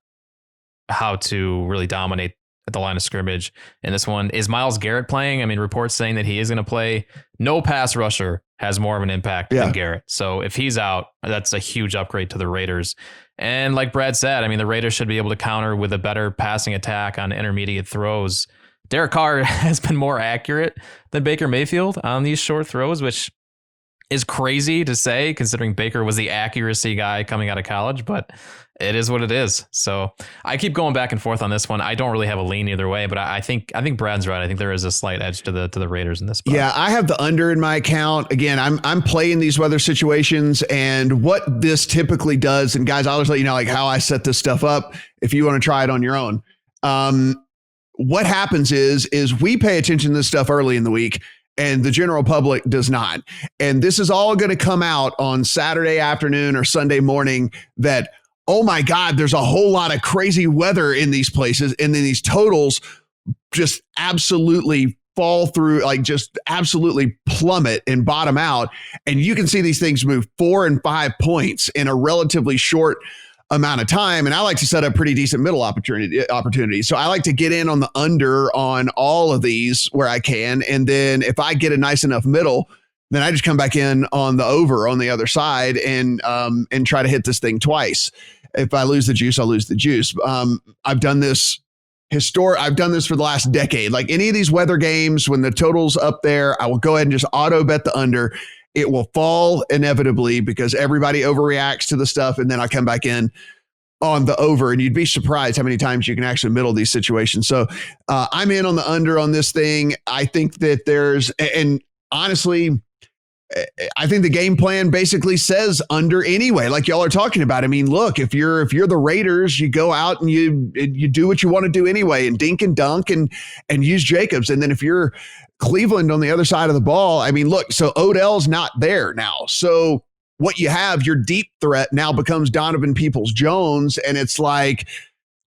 how to really dominate at the line of scrimmage in this one. Is Myles Garrett playing? Reports saying that he is going to play. No pass rusher has more of an impact than Garrett. So if he's out, that's a huge upgrade to the Raiders. And like Brad said, the Raiders should be able to counter with a better passing attack on intermediate throws. Derek Carr has been more accurate than Baker Mayfield on these short throws, which is crazy to say considering Baker was the accuracy guy coming out of college, but it is what it is. So I keep going back and forth on this one. I don't really have a lean either way, but I think Brad's right. I think there is a slight edge to the Raiders in this spot. Yeah, I have the under in my account. Again, I'm playing these weather situations, and what this typically does, and guys, I'll always let you know like how I set this stuff up if you want to try it on your own. What happens is we pay attention to this stuff early in the week, and the general public does not. And this is all going to come out on Saturday afternoon or Sunday morning that, oh my God, there's a whole lot of crazy weather in these places. And then these totals just absolutely fall through, like just absolutely plummet and bottom out. And you can see these things move 4 and 5 points in a relatively short amount of time. And I like to set up pretty decent middle opportunity. So I like to get in on the under on all of these where I can. And then if I get a nice enough middle, then I just come back in on the over on the other side and try to hit this thing twice. If I lose the juice, I'll lose the juice. I've done this I've done this for the last decade. Like any of these weather games, when the total's up there, I will go ahead and just auto bet the under. It will fall inevitably because everybody overreacts to the stuff. And then I come back in on the over, and you'd be surprised how many times you can actually middle these situations. So I'm in on the under on this thing. I think that and honestly, I think the game plan basically says under anyway, like y'all are talking about. Look, if you're the Raiders, you go out and you do what you want to do anyway, and dink and dunk and use Jacobs. And then if you're Cleveland on the other side of the ball, look, so Odell's not there now. So what you have, your deep threat now becomes Donovan Peoples-Jones. And it's like,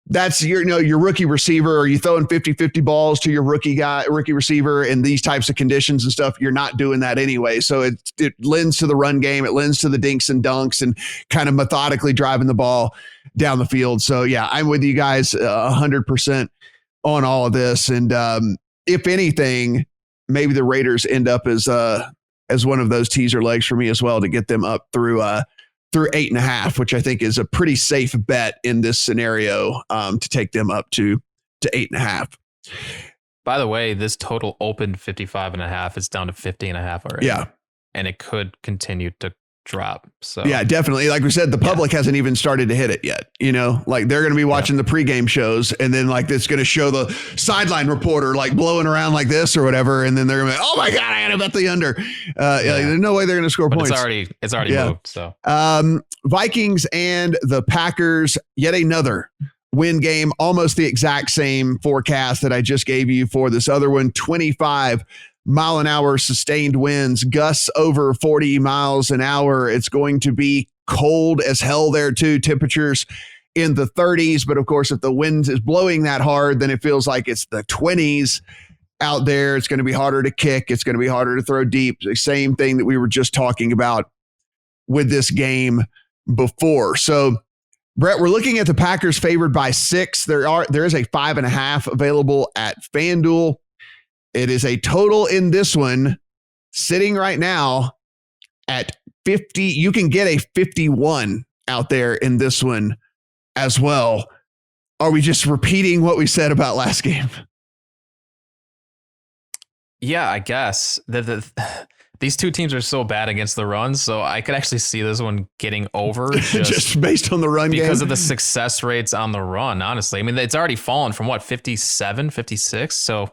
that's your rookie receiver. Are you throwing 50-50 balls to your rookie receiver in these types of conditions and stuff? You're not doing that anyway. So it lends to the run game. It lends to the dinks and dunks and kind of methodically driving the ball down the field. So yeah, I'm with you guys 100% on all of this. And if anything, maybe the Raiders end up as one of those teaser legs for me as well to get them up through 8.5, which I think is a pretty safe bet in this scenario to take them up to 8.5. By the way, this total opened 55.5. It's down to 50.5 already. Yeah. and it could continue to drop. So yeah, definitely. Like we said, the public hasn't even started to hit it yet. Like they're going to be watching the pregame shows, and then like it's going to show the sideline reporter like blowing around like this or whatever, and then they're going to be, oh my god, I got to bet the under. There's no way they're going to score points. It's already moved. So Vikings and the Packers, yet another win game, almost the exact same forecast that I just gave you for this other one. 25-mile-an-hour sustained winds, gusts over 40 miles an hour. It's going to be cold as hell there too. Temperatures in the 30s. But of course, if the wind is blowing that hard, then it feels like it's the 20s out there. It's going to be harder to kick. It's going to be harder to throw deep. The same thing that we were just talking about with this game before. So Brett, we're looking at the Packers favored by 6. There is a 5.5 available at FanDuel. It is a total in this one sitting right now at 50. You can get a 51 out there in this one as well. Are we just repeating what we said about last game? Yeah, I guess these two teams are so bad against the run, so I could actually see this one getting over just based on the run because game. of the success rates on the run, honestly. I mean, it's already fallen from 57, 56. So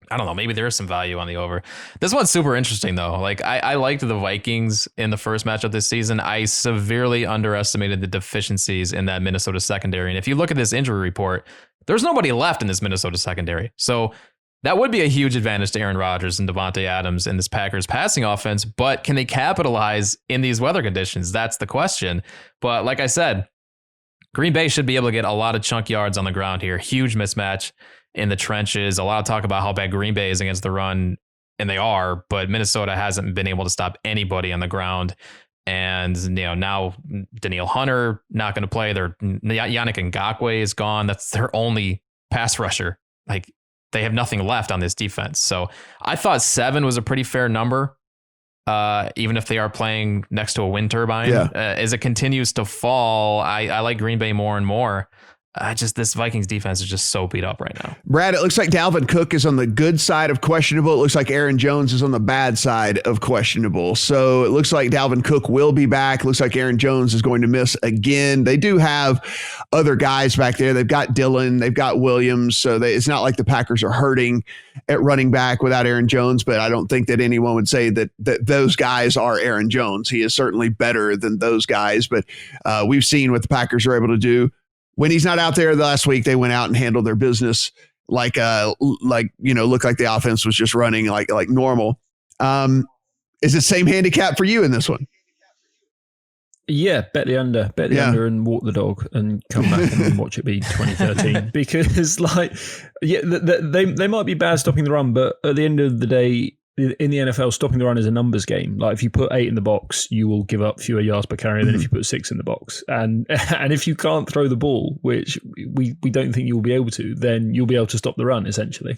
I don't know. Maybe there is some value on the over. This one's super interesting, though. Like, I liked the Vikings in the first matchup this season. I severely underestimated the deficiencies in that Minnesota secondary. And if you look at this injury report, there's nobody left in this Minnesota secondary. So that would be a huge advantage to Aaron Rodgers and Devontae Adams in this Packers passing offense. But can they capitalize in these weather conditions? That's the question. But like I said, Green Bay should be able to get a lot of chunk yards on the ground here. Huge mismatch in the trenches. A lot of talk about how bad Green Bay is against the run, and they are, but Minnesota hasn't been able to stop anybody on the ground. And now Danielle Hunter not going to play. Yannick Ngakoue is gone. That's their only pass rusher. Like, they have nothing left on this defense. So I thought 7 was a pretty fair number, even if they are playing next to a wind turbine. Yeah. As it continues to fall, I like Green Bay more and more. This Vikings defense is just so beat up right now. Brad, it looks like Dalvin Cook is on the good side of questionable. It looks like Aaron Jones is on the bad side of questionable. So it looks like Dalvin Cook will be back. Looks like Aaron Jones is going to miss again. They do have other guys back there. They've got Dillon. They've got Williams. So it's not like the Packers are hurting at running back without Aaron Jones, but I don't think that anyone would say that those guys are Aaron Jones. He is certainly better than those guys, but we've seen what the Packers are able to do. When he's not out there last week, they went out and handled their business looked like the offense was just running like normal. Is it same handicap for you in this one? Yeah, bet the under under and walk the dog and come back and then watch it be 2013 because they might be bad stopping the run, but at the end of the day, in the NFL, stopping the run is a numbers game. Like if you put 8 in the box, you will give up fewer yards per carry than if you put 6 in the box. And if you can't throw the ball, which we don't think you will be able to, then you'll be able to stop the run, essentially.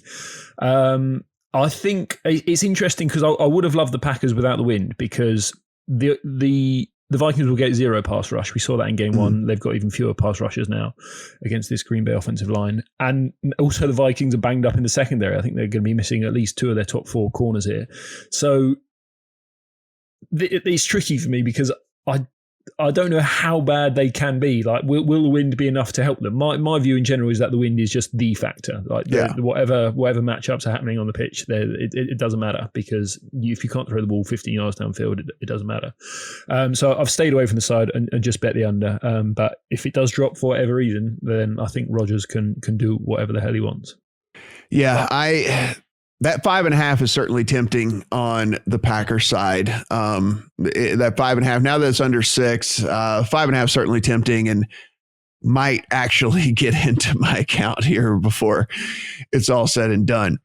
I think it's interesting because I would have loved the Packers without the wind because the Vikings will get 0 pass rush. We saw that in game 1. They've got even fewer pass rushers now against this Green Bay offensive line. And also the Vikings are banged up in the secondary. I think they're going to be missing at least 2 of their top 4 corners here. So it's tricky for me because I don't know how bad they can be. Like, will the wind be enough to help them? My view in general is that the wind is just the factor. Like, whatever matchups are happening on the pitch, it doesn't matter because if you can't throw the ball 15 yards downfield, it doesn't matter. So I've stayed away from the side and just bet the under. But if it does drop for whatever reason, then I think Rodgers can do whatever the hell he wants. Yeah, that 5.5 is certainly tempting on the Packers side. That 5.5, now that it's under 6, 5.5 certainly tempting and might actually get into my account here before it's all said and done.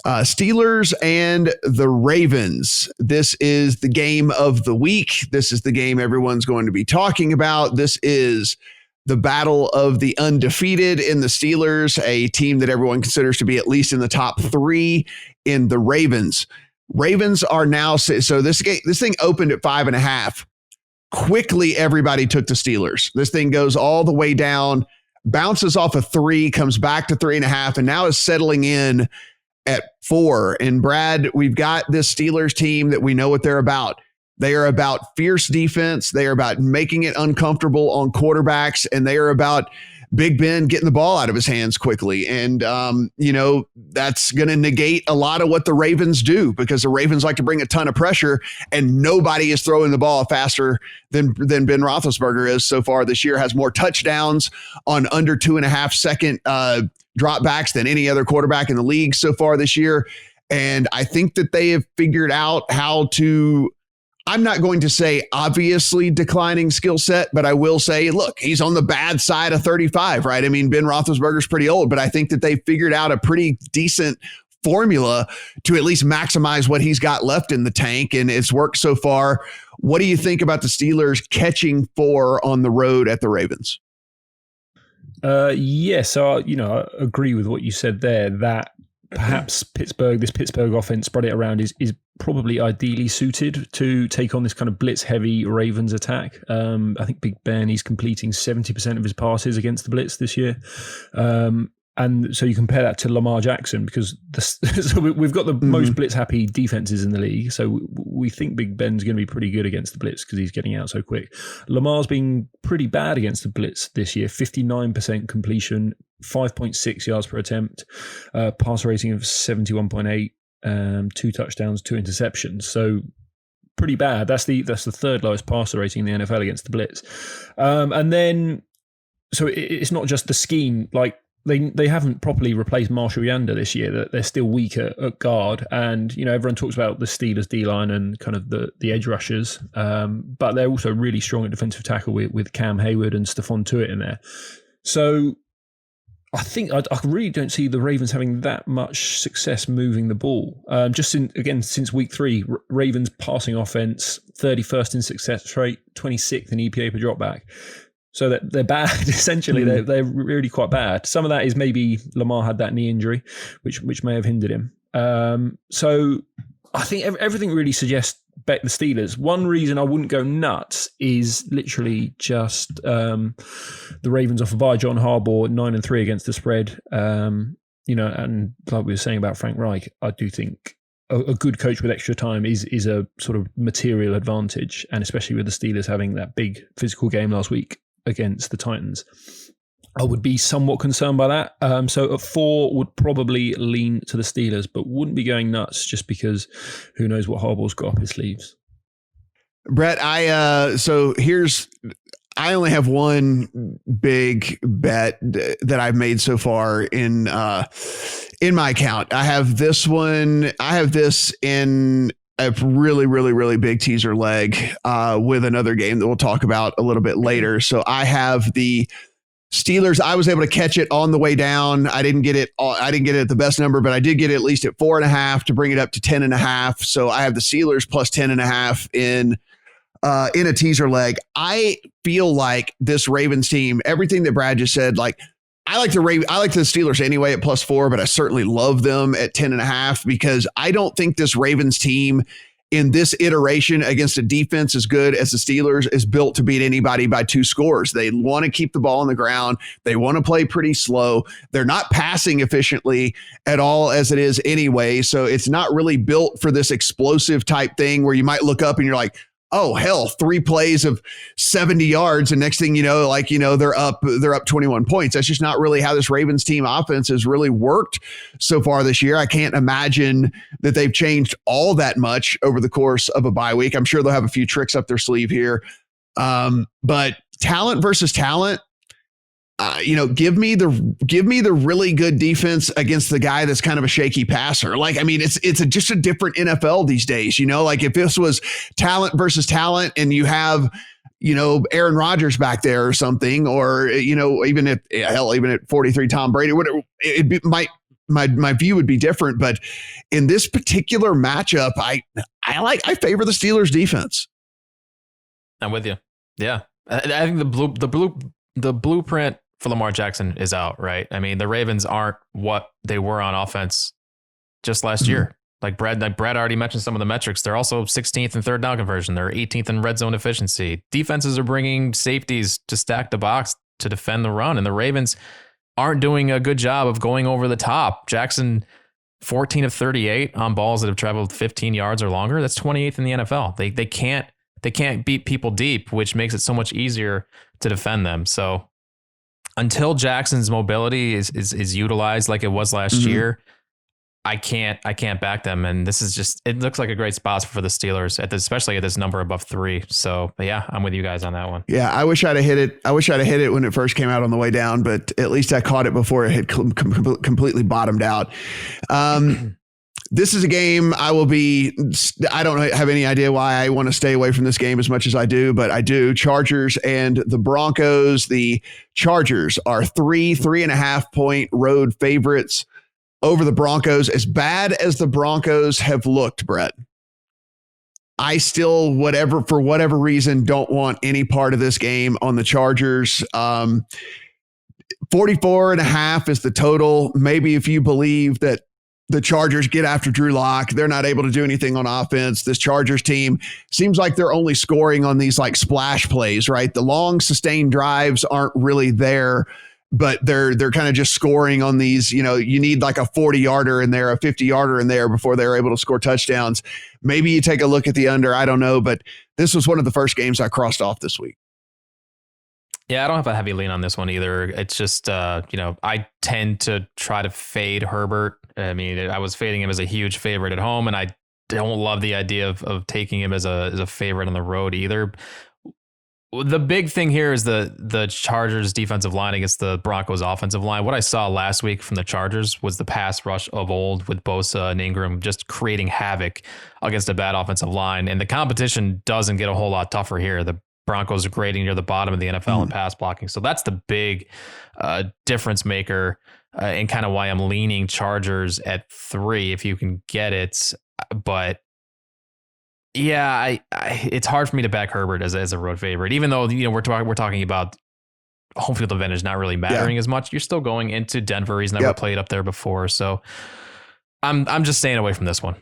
Steelers and the Ravens. This is the game of the week. This is the game everyone's going to be talking about. This is the battle of the undefeated in the Steelers, a team that everyone considers to be at least in the top 3 in the Ravens. Ravens are now, so this thing opened at 5.5. Quickly, everybody took the Steelers. This thing goes all the way down, bounces off a 3, comes back to 3.5, and now is settling in at 4. And Brad, we've got this Steelers team that we know what they're about. They are about fierce defense. They are about making it uncomfortable on quarterbacks, and they are about Big Ben getting the ball out of his hands quickly. And, that's going to negate a lot of what the Ravens do, because the Ravens like to bring a ton of pressure, and nobody is throwing the ball faster than Ben Roethlisberger is so far this year. Has more touchdowns on under 2.5 second dropbacks than any other quarterback in the league so far this year. And I think that they have figured out how to, I'm not going to say obviously declining skill set, but I will say, look, he's on the bad side of 35, right? I mean, Ben Roethlisberger's pretty old, but I think that they figured out a pretty decent formula to at least maximize what he's got left in the tank, and it's worked so far. What do you think about the Steelers catching 4 on the road at the Ravens? So I agree with what you said there, that perhaps this Pittsburgh offense, spread it around, is probably ideally suited to take on this kind of blitz-heavy Ravens attack. I think Big Ben, he's completing 70% of his passes against the blitz this year. And so you compare that to Lamar Jackson, because so we've got the most blitz-happy defenses in the league. So we think Big Ben's going to be pretty good against the blitz because he's getting out so quick. Lamar's been pretty bad against the blitz this year, 59% completion, 5.6 yards per attempt, pass rating of 71.8, 2 touchdowns, 2 interceptions. So pretty bad. That's the third lowest passer rating in the NFL against the blitz. And then, so it's not just the scheme, like, They haven't properly replaced Marshall Yanda this year. They're still weak at guard, and everyone talks about the Steelers D-line and kind of the edge rushers, but they're also really strong at defensive tackle with Cam Hayward and Stephon Tuitt in there. So I think I really don't see the Ravens having that much success moving the ball. Since week 3, Ravens passing offense 31st in success rate, 26th in EPA per dropback. So that they're bad, essentially. They're really quite bad. Some of that is maybe Lamar had that knee injury, which may have hindered him. So I think everything really suggests bet the Steelers. One reason I wouldn't go nuts is literally just the Ravens offer by John Harbaugh 9-3 against the spread. And like we were saying about Frank Reich, I do think a good coach with extra time is a sort of material advantage, and especially with the Steelers having that big physical game last week against the Titans, I would be somewhat concerned by that. So at 4 would probably lean to the Steelers, but wouldn't be going nuts just because who knows what Harbaugh's got up his sleeves. Brett, I only have one big bet that I've made so far in my account. I have this one. I have this in a really, really, really big teaser leg with another game that we'll talk about a little bit later. So I have the Steelers. I was able to catch it on the way down. I didn't get it at the best number, but I did get it at least at 4.5 to bring it up to 10.5. So I have the Steelers plus 10.5 in a teaser leg. I feel like this Ravens team, everything that Brad just said, like, I like the Steelers anyway at +4, but I certainly love them at 10.5 because I don't think this Ravens team in this iteration against a defense as good as the Steelers is built to beat anybody by 2 scores. They want to keep the ball on the ground. They want to play pretty slow. They're not passing efficiently at all as it is anyway. So it's not really built for this explosive type thing where you might look up and you're like, oh, hell, 3 plays of 70 yards. And next thing you know, they're up 21 points. That's just not really how this Ravens team offense has really worked so far this year. I can't imagine that they've changed all that much over the course of a bye week. I'm sure they'll have a few tricks up their sleeve here. But talent versus talent, give me the really good defense against the guy that's kind of a shaky passer. Like, I mean, it's just a different NFL these days, like if this was talent versus talent and you have, Aaron Rodgers back there or something, or, even at 43, Tom Brady, whatever, my view would be different. But in this particular matchup, I favor the Steelers defense. I'm with you. Yeah. I think the blueprint for Lamar Jackson is out, right? I mean, the Ravens aren't what they were on offense just last year. Like Brad already mentioned some of the metrics. They're also 16th in third down conversion. They're 18th in red zone efficiency. Defenses are bringing safeties to stack the box to defend the run, and the Ravens aren't doing a good job of going over the top. Jackson 14 of 38 on balls that have traveled 15 yards or longer. That's 28th in the NFL. They can't beat people deep, which makes it so much easier to defend them. So until Jackson's mobility is utilized like it was last year, I can't back them. And this is just, it looks like a great spot for the Steelers especially at this number above 3. So yeah, I'm with you guys on that one. Yeah. I wish I'd have hit it when it first came out on the way down, but at least I caught it before it had completely bottomed out. This is a game I don't have any idea why I want to stay away from this game as much as I do, but I do. Chargers and the Broncos. The Chargers are 3.5 point road favorites over the Broncos. As bad as the Broncos have looked, Brett, I still, for whatever reason, don't want any part of this game on the Chargers. 44.5 is the total. Maybe if you believe that the Chargers get after Drew Lock, they're not able to do anything on offense. This Chargers team seems like they're only scoring on these like splash plays, right? The long sustained drives aren't really there, but they're kind of just scoring on these, you need like a 40-yarder in there, a 50-yarder in there before they're able to score touchdowns. Maybe you take a look at the under. I don't know, but this was one of the first games I crossed off this week. Yeah, I don't have a heavy lean on this one either. It's just, I tend to try to fade Herbert. I mean, I was fading him as a huge favorite at home, and I don't love the idea of taking him as a favorite on the road either. The big thing here is the Chargers defensive line against the Broncos offensive line. What I saw last week from the Chargers was the pass rush of old with Bosa and Ingram just creating havoc against a bad offensive line. And the competition doesn't get a whole lot tougher here. The Broncos are grading near the bottom of the NFL in pass blocking. So that's the big difference maker and kind of why I'm leaning Chargers at 3 if you can get it. But yeah, it's hard for me to back Herbert as a road favorite, even though we're talking about home field advantage not really mattering as much. You're still going into Denver. He's never played up there before, so I'm just staying away from this one.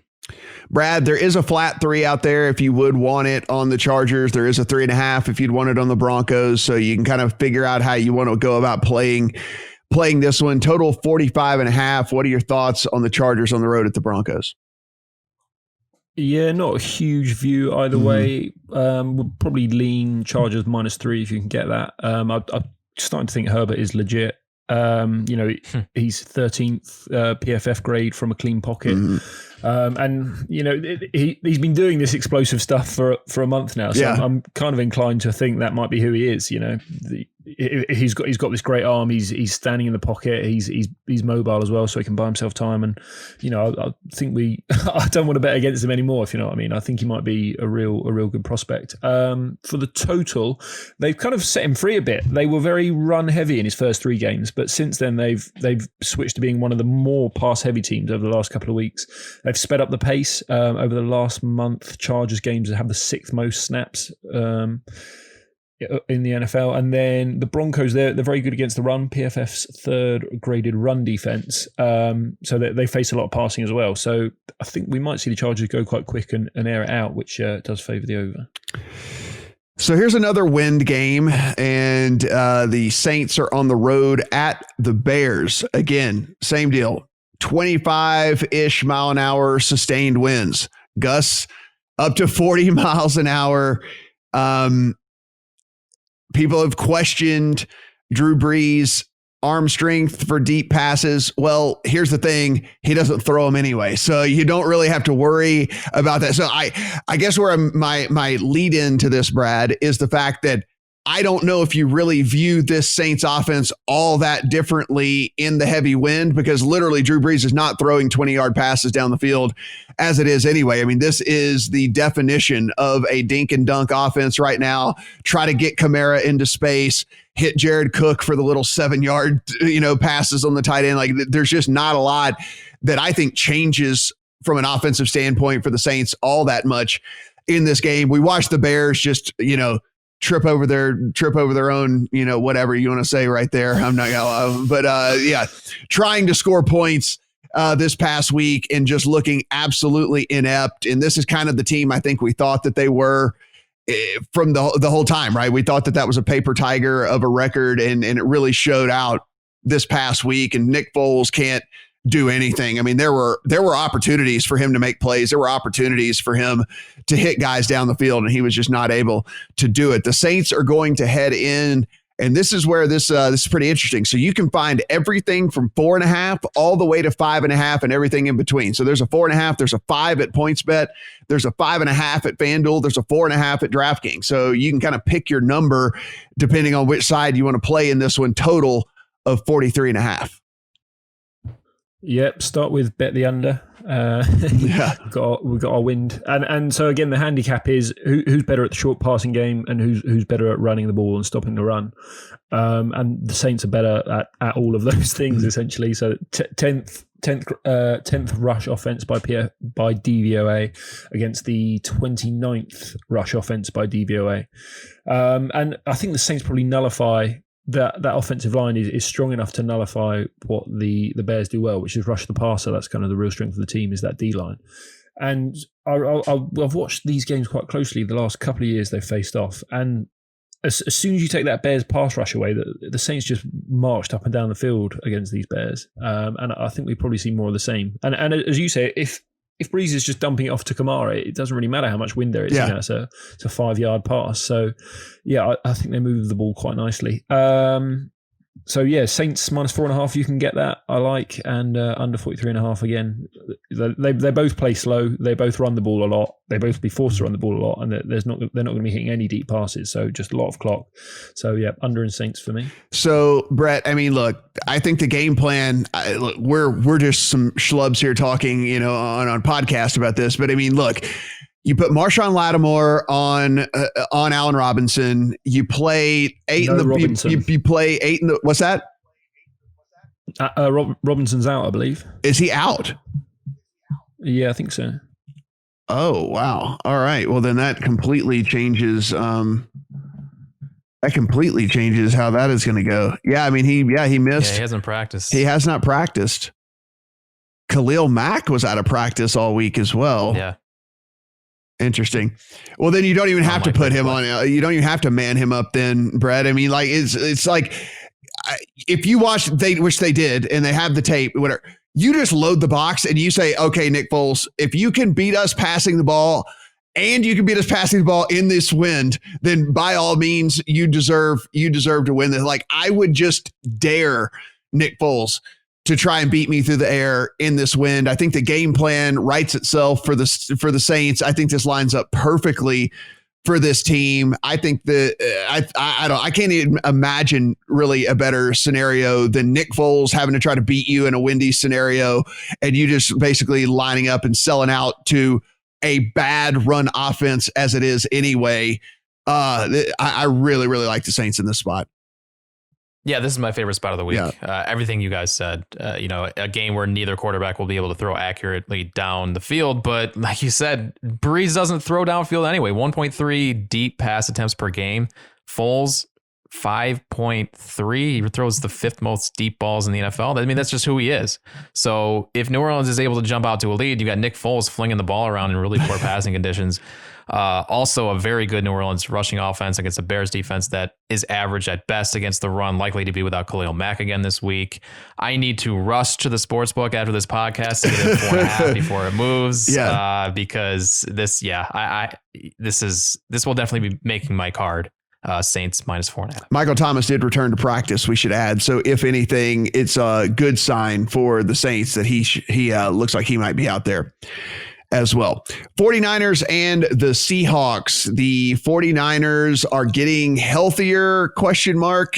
Brad, there is a flat 3 out there if you would want it on the Chargers. There is a 3.5 if you'd want it on the Broncos. So you can kind of figure out how you want to go about playing this one. Total 45.5. What are your thoughts on the Chargers on the road at the Broncos? Yeah, not a huge view either way. We'll probably lean Chargers -3 if you can get that. I'm starting to think Herbert is legit. He's 13th PFF grade from a clean pocket. And he's been doing this explosive stuff for a month now. So I'm kind of inclined to think that might be who he is. He's got this great arm. He's standing in the pocket. He's mobile as well, so he can buy himself time. And I think I don't want to bet against him anymore, if you know what I mean. I think he might be a real good prospect. For the total, they've kind of set him free a bit. They were very run heavy in his first 3 games, but since then they've switched to being one of the more pass heavy teams over the last couple of weeks. They've sped up the pace over the last month. Chargers games have the 6th most snaps in the NFL. And then the Broncos, they're very good against the run, PFF's 3rd graded run defense. So they face a lot of passing as well. So I think we might see the Chargers go quite quick and air it out, which does favor the over. So here's another wind game, and the Saints are on the road at the Bears. Again, same deal. 25-ish mile an hour sustained winds. Gusts up to 40 miles an hour. People have questioned Drew Brees' arm strength for deep passes. Well, here's the thing. He doesn't throw them anyway. So you don't really have to worry about that. So I guess where my lead into this, Brad, is the fact that I don't know if you really view this Saints offense all that differently in the heavy wind, because literally Drew Brees is not throwing 20-yard passes down the field as it is anyway. I mean, this is the definition of a dink and dunk offense right now. Try to get Kamara into space, hit Jared Cook for the little 7-yard, passes on the tight end. Like, there's just not a lot that I think changes from an offensive standpoint for the Saints all that much in this game. We watched the Bears just, trip over their own, whatever you want to say right there. I'm not gonna, but trying to score points this past week and just looking absolutely inept. And this is kind of the team I think we thought that they were from the whole time, right? We thought that was a paper tiger of a record, and it really showed out this past week. And Nick Foles can't do anything. I mean, there were opportunities for him to make plays. There were opportunities for him to hit guys down the field, and he was just not able to do it. The Saints are going to head in, and this is where this is pretty interesting. So you can find everything from 4.5 all the way to 5.5 and everything in between. So there's a 4.5, there's a 5 at PointsBet, there's a 5.5 at FanDuel, there's a 4.5 at DraftKings. So you can kind of pick your number depending on which side you want to play in this one. Total of 43.5. Yep, start with bet the under. We've got our wind, and so again the handicap is who's better at the short passing game and who's better at running the ball and stopping the run. And the Saints are better at all of those things essentially. So 10th rush offense by DVOA against the 29th rush offense by DVOA, and I think the Saints probably nullify. That offensive line is strong enough to nullify what the Bears do well, which is rush the passer. That's kind of the real strength of the team, is that D-line. And I've watched these games quite closely the last couple of years they've faced off. And as soon as you take that Bears pass rush away, the Saints just marched up and down the field against these Bears. And I think we probably see more of the same. And as you say, if Breeze is just dumping it off to Kamara, it doesn't really matter how much wind there is. Yeah. You know, it's a 5-yard pass. So, yeah, I think they move the ball quite nicely. So, yeah, Saints minus 4.5, you can get that, I like. And under 43.5 again. They both play slow. They both run the ball a lot. They both be forced to run the ball a lot. And they're not going to be hitting any deep passes. So, just a lot of clock. So, yeah, under and Saints for me. So, Brett, I mean, look, I think the game plan, look, we're just some schlubs here talking, you know, on podcast about this. But, I mean, look, you put Marshawn Lattimore on Allen Robinson. You play 8 in the Robinson. You play 8 in the what's that? Robinson's out, I believe. Is he out? Yeah, I think so. Oh wow! All right. Well, then that completely changes. That completely changes how that is going to go. Yeah, I mean he missed. Yeah, he hasn't practiced. He has not practiced. Khalil Mack was out of practice all week as well. Yeah. Interesting. Well, then you don't even have to put him on. You don't even have to man him up then, Brett. I mean, like it's like if you watch which they did, and they have the tape, whatever. You just load the box and you say, okay, Nick Foles, if you can beat us passing the ball and you can beat us passing the ball in this wind, then by all means, you deserve to win this. Like I would just dare Nick Foles to try and beat me through the air in this wind. I think the game plan writes itself for the Saints. I think this lines up perfectly for this team. I think I can't even imagine really a better scenario than Nick Foles having to try to beat you in a windy scenario and you just basically lining up and selling out to a bad run offense as it is anyway. I really, really like the Saints in this spot. Yeah, this is my favorite spot of the week. Yeah. Everything you guys said, a game where neither quarterback will be able to throw accurately down the field. But like you said, Breeze doesn't throw downfield anyway. 1.3 deep pass attempts per game. Foles, 5.3. He throws the 5th most deep balls in the NFL. I mean, that's just who he is. So if New Orleans is able to jump out to a lead, you got Nick Foles flinging the ball around in really poor passing conditions. Also a very good New Orleans rushing offense against a Bears defense that is average at best against the run, likely to be without Khalil Mack again this week. I need to rush to the sportsbook after this podcast to get it 4.5 before it moves. Yeah. Because this will definitely be making my card. Saints minus 4.5. Michael Thomas did return to practice, we should add. So if anything, it's a good sign for the Saints that he looks like he might be out there as well. 49ers and the Seahawks. The 49ers are getting healthier, ?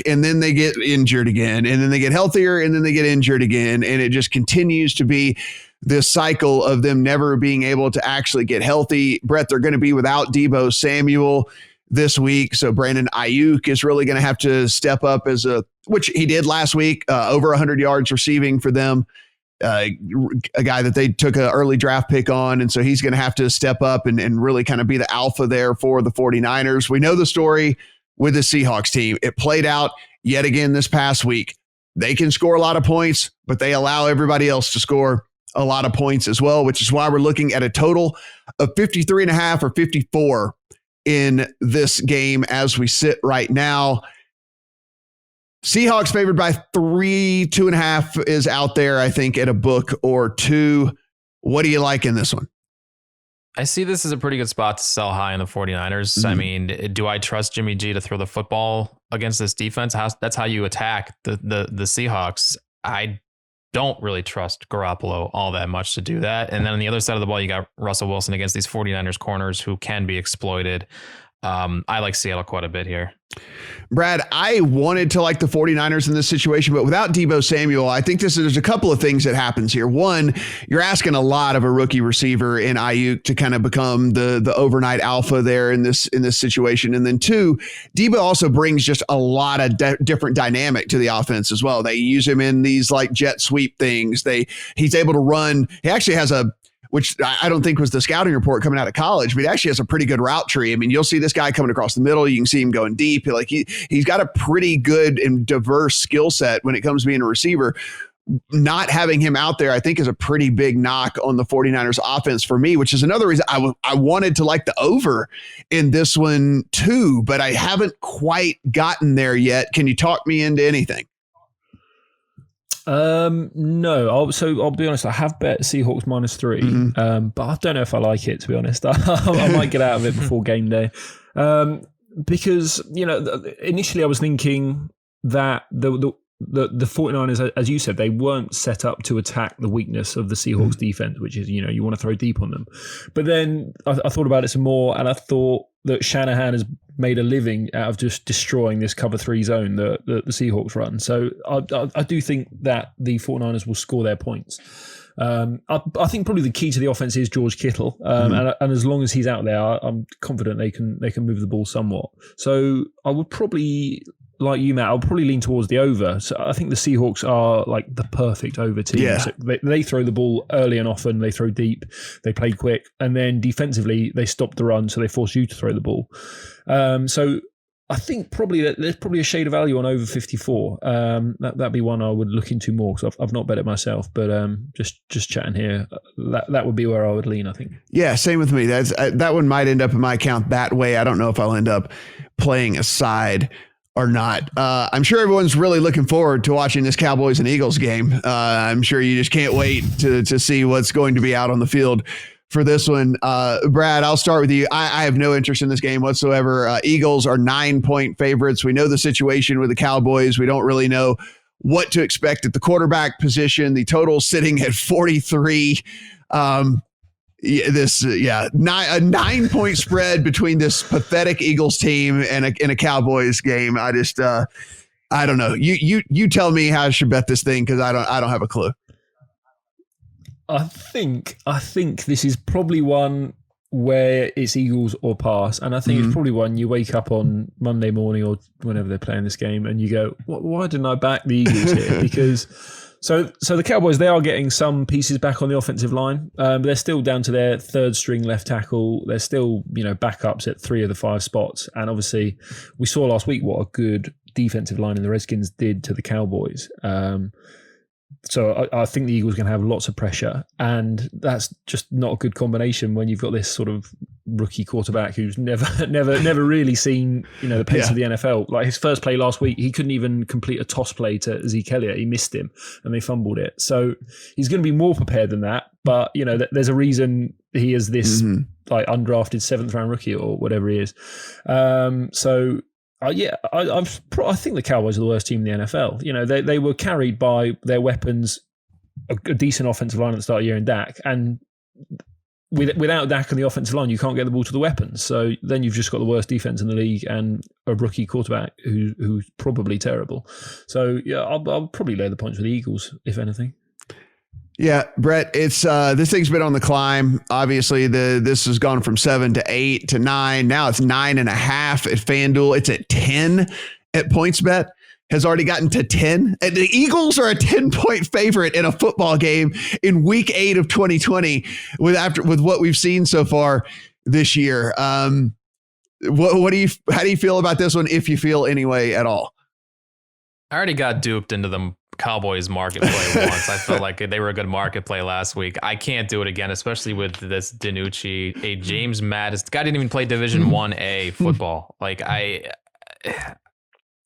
And then they get injured again. And then they get healthier and then they get injured again. And it just continues to be this cycle of them never being able to actually get healthy. Brett, they're going to be without Deebo Samuel this week. So Brandon Ayuk is really going to have to step up which he did last week, over 100 yards receiving for them. A guy that they took an early draft pick on. And so he's going to have to step up and really kind of be the alpha there for the 49ers. We know the story with the Seahawks team. It played out yet again this past week. They can score a lot of points, but they allow everybody else to score a lot of points as well, which is why we're looking at a total of 53.5 or 54 in this game as we sit right now. Seahawks favored by 3, 2.5 is out there, I think, at a book or two. What do you like in this one? I see this as a pretty good spot to sell high in the 49ers. Mm-hmm. I mean, do I trust Jimmy G to throw the football against this defense? That's how you attack the Seahawks. I don't really trust Garoppolo all that much to do that. And then on the other side of the ball, you got Russell Wilson against these 49ers corners who can be exploited. I like Seattle quite a bit here. Brad, I wanted to like the 49ers in this situation, but without Deebo Samuel, I think there's a couple of things that happens here. One, you're asking a lot of a rookie receiver in Ayuk to kind of become the overnight alpha there in this situation. And then two, Deebo also brings just a lot of different dynamic to the offense as well. They use him in these like jet sweep things. He's able to run. He actually has which I don't think was the scouting report coming out of college, but he actually has a pretty good route tree. I mean, you'll see this guy coming across the middle. You can see him going deep. Like he's got a pretty good and diverse skill set when it comes to being a receiver. Not having him out there, I think, is a pretty big knock on the 49ers offense for me, which is another reason I wanted to like the over in this one too, but I haven't quite gotten there yet. Can you talk me into anything? No. I'll be honest. I have bet Seahawks -3, but I don't know if I like it, to be honest. I might get out of it before game day, because initially I was thinking that the 49ers, as you said, they weren't set up to attack the weakness of the Seahawks defense, which is you want to throw deep on them. But then I thought about it some more, and I thought that Shanahan has made a living out of just destroying this cover 3 zone that the Seahawks run. So I do think that the 49ers will score their points. I think probably the key to the offense is George Kittle, and as long as he's out there, I'm confident they can move the ball somewhat. So I would probably, like you, Matt, I'll probably lean towards the over. So I think the Seahawks are like the perfect over team. Yeah. So they throw the ball early and often, they throw deep, they play quick, and then defensively they stop the run, so they force you to throw the ball. So I think probably that there's probably a shade of value on over 54. That'd be one I would look into more, because I've not bet it myself, but just chatting here, that would be where I would lean, I think. Yeah, same with me. That one might end up in my account that way. I don't know if I'll end up playing a side or not. I'm sure everyone's really looking forward to watching this Cowboys and Eagles game. I'm sure you just can't wait to see what's going to be out on the field for this one. Brad, I'll start with you. I have no interest in this game whatsoever. Eagles are 9-point favorites. We know the situation with the Cowboys. We don't really know what to expect at the quarterback position. The total sitting at 43. A 9-point spread between this pathetic Eagles team and a Cowboys game. I don't know. You tell me how I should bet this thing, because I don't have a clue. I think this is probably one where it's Eagles or pass, and I think it's probably one you wake up on Monday morning or whenever they're playing this game and you go, why didn't I back the Eagles here? Because so the Cowboys, they are getting some pieces back on the offensive line, but they're still down to their third string left tackle. They're still backups at 3 of the 5 spots, and obviously we saw last week what a good defensive line in the Redskins did to the Cowboys. So I think the Eagles are going to have lots of pressure, and that's just not a good combination when you've got this sort of rookie quarterback who's never really seen the pace of the NFL. Like his first play last week, he couldn't even complete a toss play to Zeke Elliott. He missed him, and they fumbled it. So he's going to be more prepared than that. But there's a reason he is this like undrafted 7th round rookie or whatever he is. I think the Cowboys are the worst team in the NFL. They were carried by their weapons, a decent offensive line at the start of the year in Dak, and without Dak on the offensive line, you can't get the ball to the weapons. So then you've just got the worst defense in the league and a rookie quarterback who's probably terrible. So yeah, I'll probably lay the points with the Eagles, if anything. Yeah, Brett, it's this thing's been on the climb. Obviously, this has gone from 7 to 8 to 9. Now it's 9.5 at FanDuel. It's at 10 at PointsBet. Has already gotten to 10. And the Eagles are a 10-point favorite in a football game in Week 8 of 2020 with what we've seen so far this year. How do you feel about this one, if you feel any way at all? I already got duped into the Cowboys market play once. I felt like they were a good market play last week. I can't do it again, especially with this DiNucci, a James Madison. The guy didn't even play Division 1A football. Like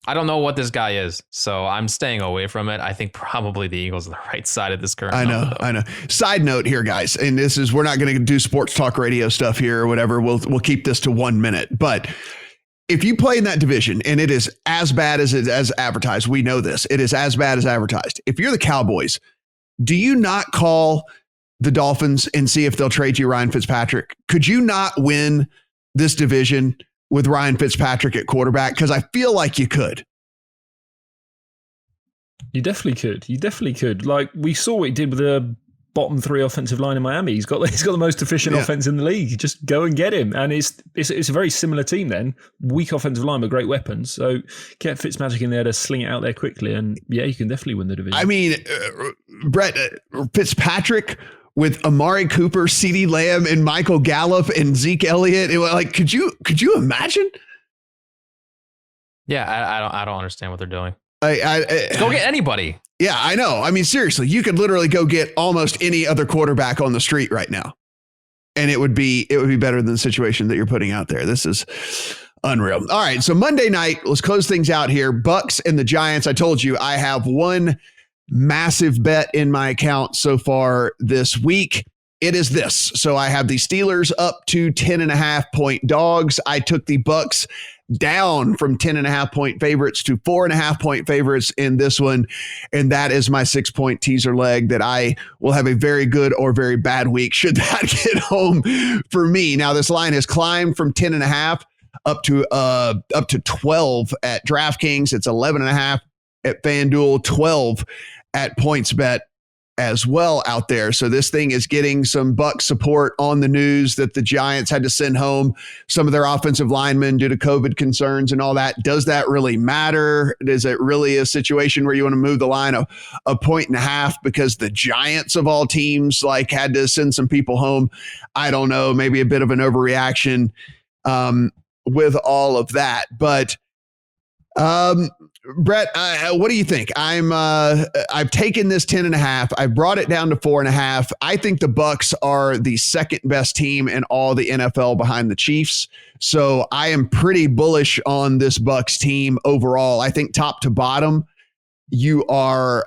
I don't know what this guy is, so I'm staying away from it. I think probably the Eagles are the right side of this current number, I know. Side note here, guys, and we're not going to do sports talk radio stuff here or whatever. We'll keep this to 1 minute. But if you play in that division and it is as bad as advertised, we know this. It is as bad as advertised. If you're the Cowboys, do you not call the Dolphins and see if they'll trade you Ryan Fitzpatrick? Could you not win this division with Ryan Fitzpatrick at quarterback? Because I feel like you could. You definitely could. Like, we saw what he did with the bottom 3 offensive line in Miami. He's got the most efficient offense in the league. Just go and get him. And it's a very similar team then. Weak offensive line, but great weapons. So get Fitzmagic in there to sling it out there quickly. And yeah, you can definitely win the division. I mean, Brett, Fitzpatrick with Amari Cooper, CeeDee Lamb, and Michael Gallup and Zeke Elliott. Like, could you imagine? Yeah, I don't understand what they're doing. Go get anybody. Yeah, I know. I mean, seriously, you could literally go get almost any other quarterback on the street right now, and it would be better than the situation that you're putting out there. This is unreal. All right, so Monday night, let's close things out here. Bucs and the Giants. I told you I have one massive bet in my account so far this week. It is this. So I have the Steelers up to 10.5 point dogs. I took the Bucs down from 10.5 point favorites to 4.5 point favorites in this one. And that is my 6 point teaser leg that I will have a very good or very bad week should that get home for me. Now, this line has climbed from 10.5 up to 12 at DraftKings. It's 11.5 at FanDuel, 12 at PointsBet as well out there. So this thing is getting some Bucs support on the news that the Giants had to send home some of their offensive linemen due to COVID concerns and all that. Does that really matter? Is it really a situation where you want to move the line a 1.5 because the Giants of all teams like had to send some people home? I don't know. Maybe a bit of an overreaction with all of that. But Brett, what do you think? I've taken this 10.5. I brought it down to 4.5. I think the Bucs are the second best team in all the NFL behind the Chiefs. So I am pretty bullish on this Bucs team overall. I think top to bottom, you are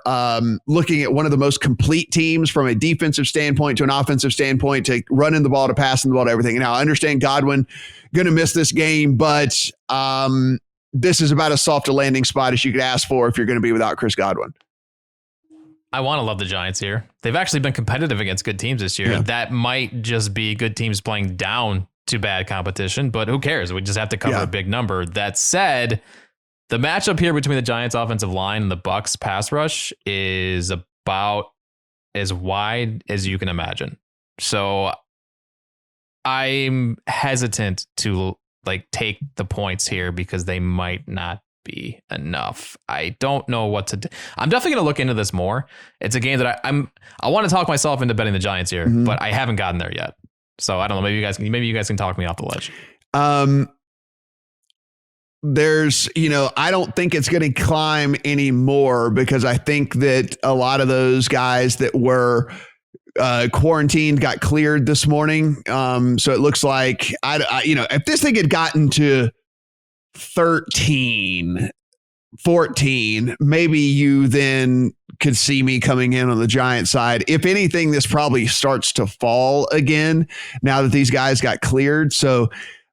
looking at one of the most complete teams from a defensive standpoint to an offensive standpoint, to running the ball, to passing the ball, to everything. Now, I understand Godwin going to miss this game, but this is about as soft a landing spot as you could ask for if you're going to be without Chris Godwin. I want to love the Giants here. They've actually been competitive against good teams this year. Yeah. That might just be good teams playing down to bad competition, but who cares? We just have to cover a big number. That said, the matchup here between the Giants offensive line and the Bucs pass rush is about as wide as you can imagine. So I'm hesitant to take the points here because they might not be enough. I don't know what to do. I'm definitely going to look into this more. It's a game that I want to talk myself into betting the Giants here, but I haven't gotten there yet. So I don't know. Maybe you guys can talk me off the ledge. There's, I don't think it's going to climb anymore because I think that a lot of those guys that were quarantined got cleared this morning. So it looks like if this thing had gotten to 13, 14, maybe you then could see me coming in on the Giant side. If anything, this probably starts to fall again now that these guys got cleared. So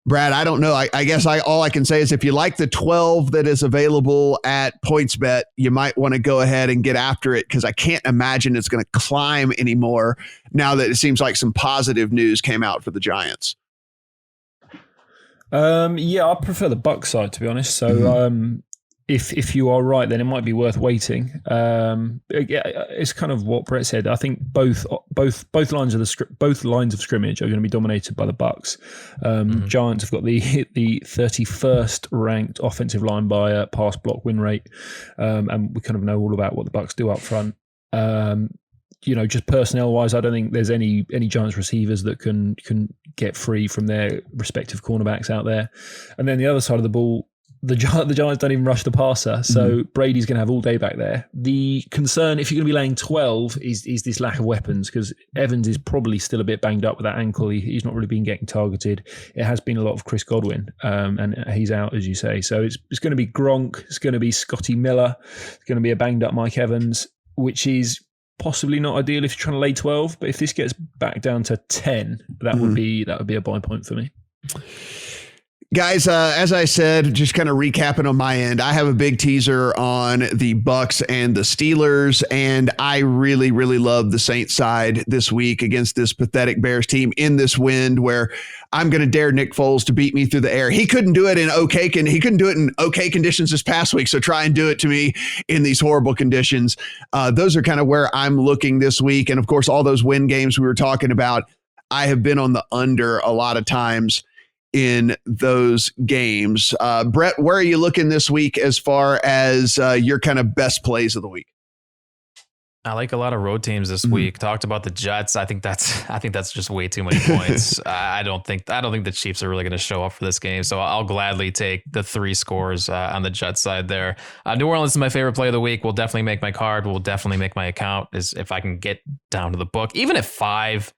Brad, I don't know. I guess all I can say is if you like the 12 that is available at PointsBet, you might want to go ahead and get after it because I can't imagine it's going to climb anymore now that it seems like some positive news came out for the Giants. I prefer the Bucs side, to be honest. So if you are right, then it might be worth waiting. It's kind of what Brett said. I think both lines of scrimmage are going to be dominated by the Bucs. Giants have got the 31st ranked offensive line by pass block win rate, and we kind of know all about what the Bucs do up front. Just personnel wise, I don't think there's any Giants receivers that can get free from their respective cornerbacks out there. And then the other side of the ball, The Giants don't even rush the passer, so Brady's going to have all day back there. The concern, if you're going to be laying 12, is this lack of weapons, because Evans is probably still a bit banged up with that ankle. He's not really been getting targeted. It has been a lot of Chris Godwin, and he's out, as you say. So it's going to be Gronk, it's going to be Scotty Miller, it's going to be a banged up Mike Evans, which is possibly not ideal if you're trying to lay 12. But if this gets back down to 10, that would be a buy point for me. Guys, as I said, just kind of recapping on my end, I have a big teaser on the Bucs and the Steelers, and I really, really love the Saints side this week against this pathetic Bears team in this wind where I'm going to dare Nick Foles to beat me through the air. He couldn't do it in okay conditions this past week, so try and do it to me in these horrible conditions. Those are kind of where I'm looking this week, and of course, all those win games we were talking about, I have been on the under a lot of times in those games. Brett, where are you looking this week as far as your kind of best plays of the week? I like a lot of road teams this week. Talked about the Jets. I think that's just way too many points. I don't think the Chiefs are really going to show up for this game. So I'll gladly take the 3 scores on the Jets side there. New Orleans is my favorite play of the week. Will definitely make my card. Will definitely make my account. Is if I can get down to the book, even at 5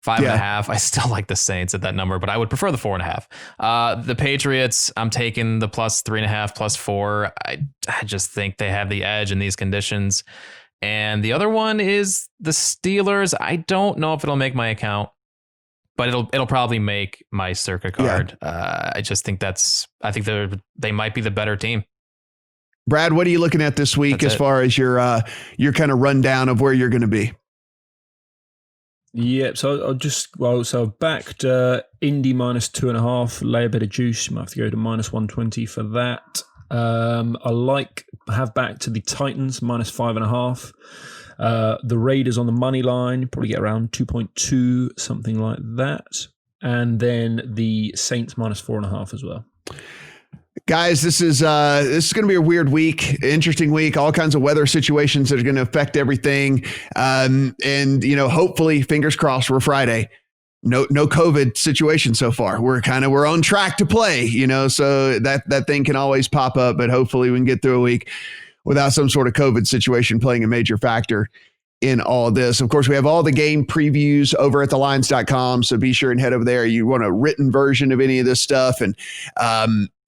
and a half. I still like the Saints at that number, but I would prefer the 4.5. The Patriots, I'm taking the plus 3.5, plus 4. I just think they have the edge in these conditions. And the other one is the Steelers. I don't know if it'll make my account, but it'll probably make my circa card. Yeah. I just think I think they might be the better team. Brad, what are you looking at this week as far as your kind of rundown of where you're going to be? Yeah, so I've backed Indy minus 2.5, lay a bit of juice. You might have to go to minus 120 for that. I have backed to the Titans minus 5.5. The Raiders on the money line, probably get around 2.2, something like that. And then the Saints minus 4.5 as well. Guys, this is going to be a weird week, interesting week, all kinds of weather situations that are going to affect everything. And, hopefully, fingers crossed, we're Friday. No COVID situation so far. We're on track to play, so that thing can always pop up, but hopefully we can get through a week without some sort of COVID situation playing a major factor in all of this. Of course, we have all the game previews over at thelines.com. So be sure and head over there. You want a written version of any of this stuff, and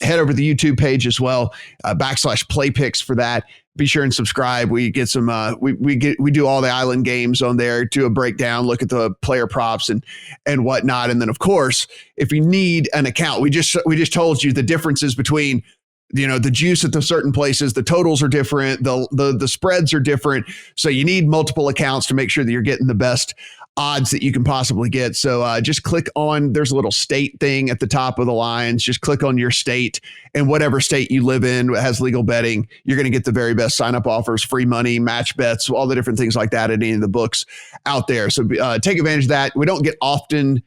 head over to the YouTube page as well, /play picks for that. Be sure and subscribe. We get some, we do all the island games on there, do a breakdown, look at the player props and whatnot. And then of course, if you need an account, we just told you the differences between the juice at the certain places, the totals are different, the spreads are different. So you need multiple accounts to make sure that you're getting the best odds that you can possibly get. So just click on, there's a little state thing at the top of the lines. Just click on your state, and whatever state you live in has legal betting, you're going to get the very best sign-up offers, free money, match bets, all the different things like that at any of the books out there. So take advantage of that. We don't get often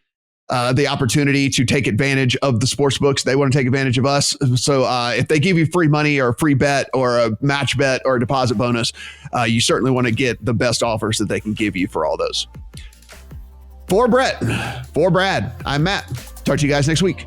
the opportunity to take advantage of the sports books. They want to take advantage of us. So if they give you free money or a free bet or a match bet or a deposit bonus, you certainly want to get the best offers that they can give you for all those. For Brett, for Brad, I'm Matt. Talk to you guys next week.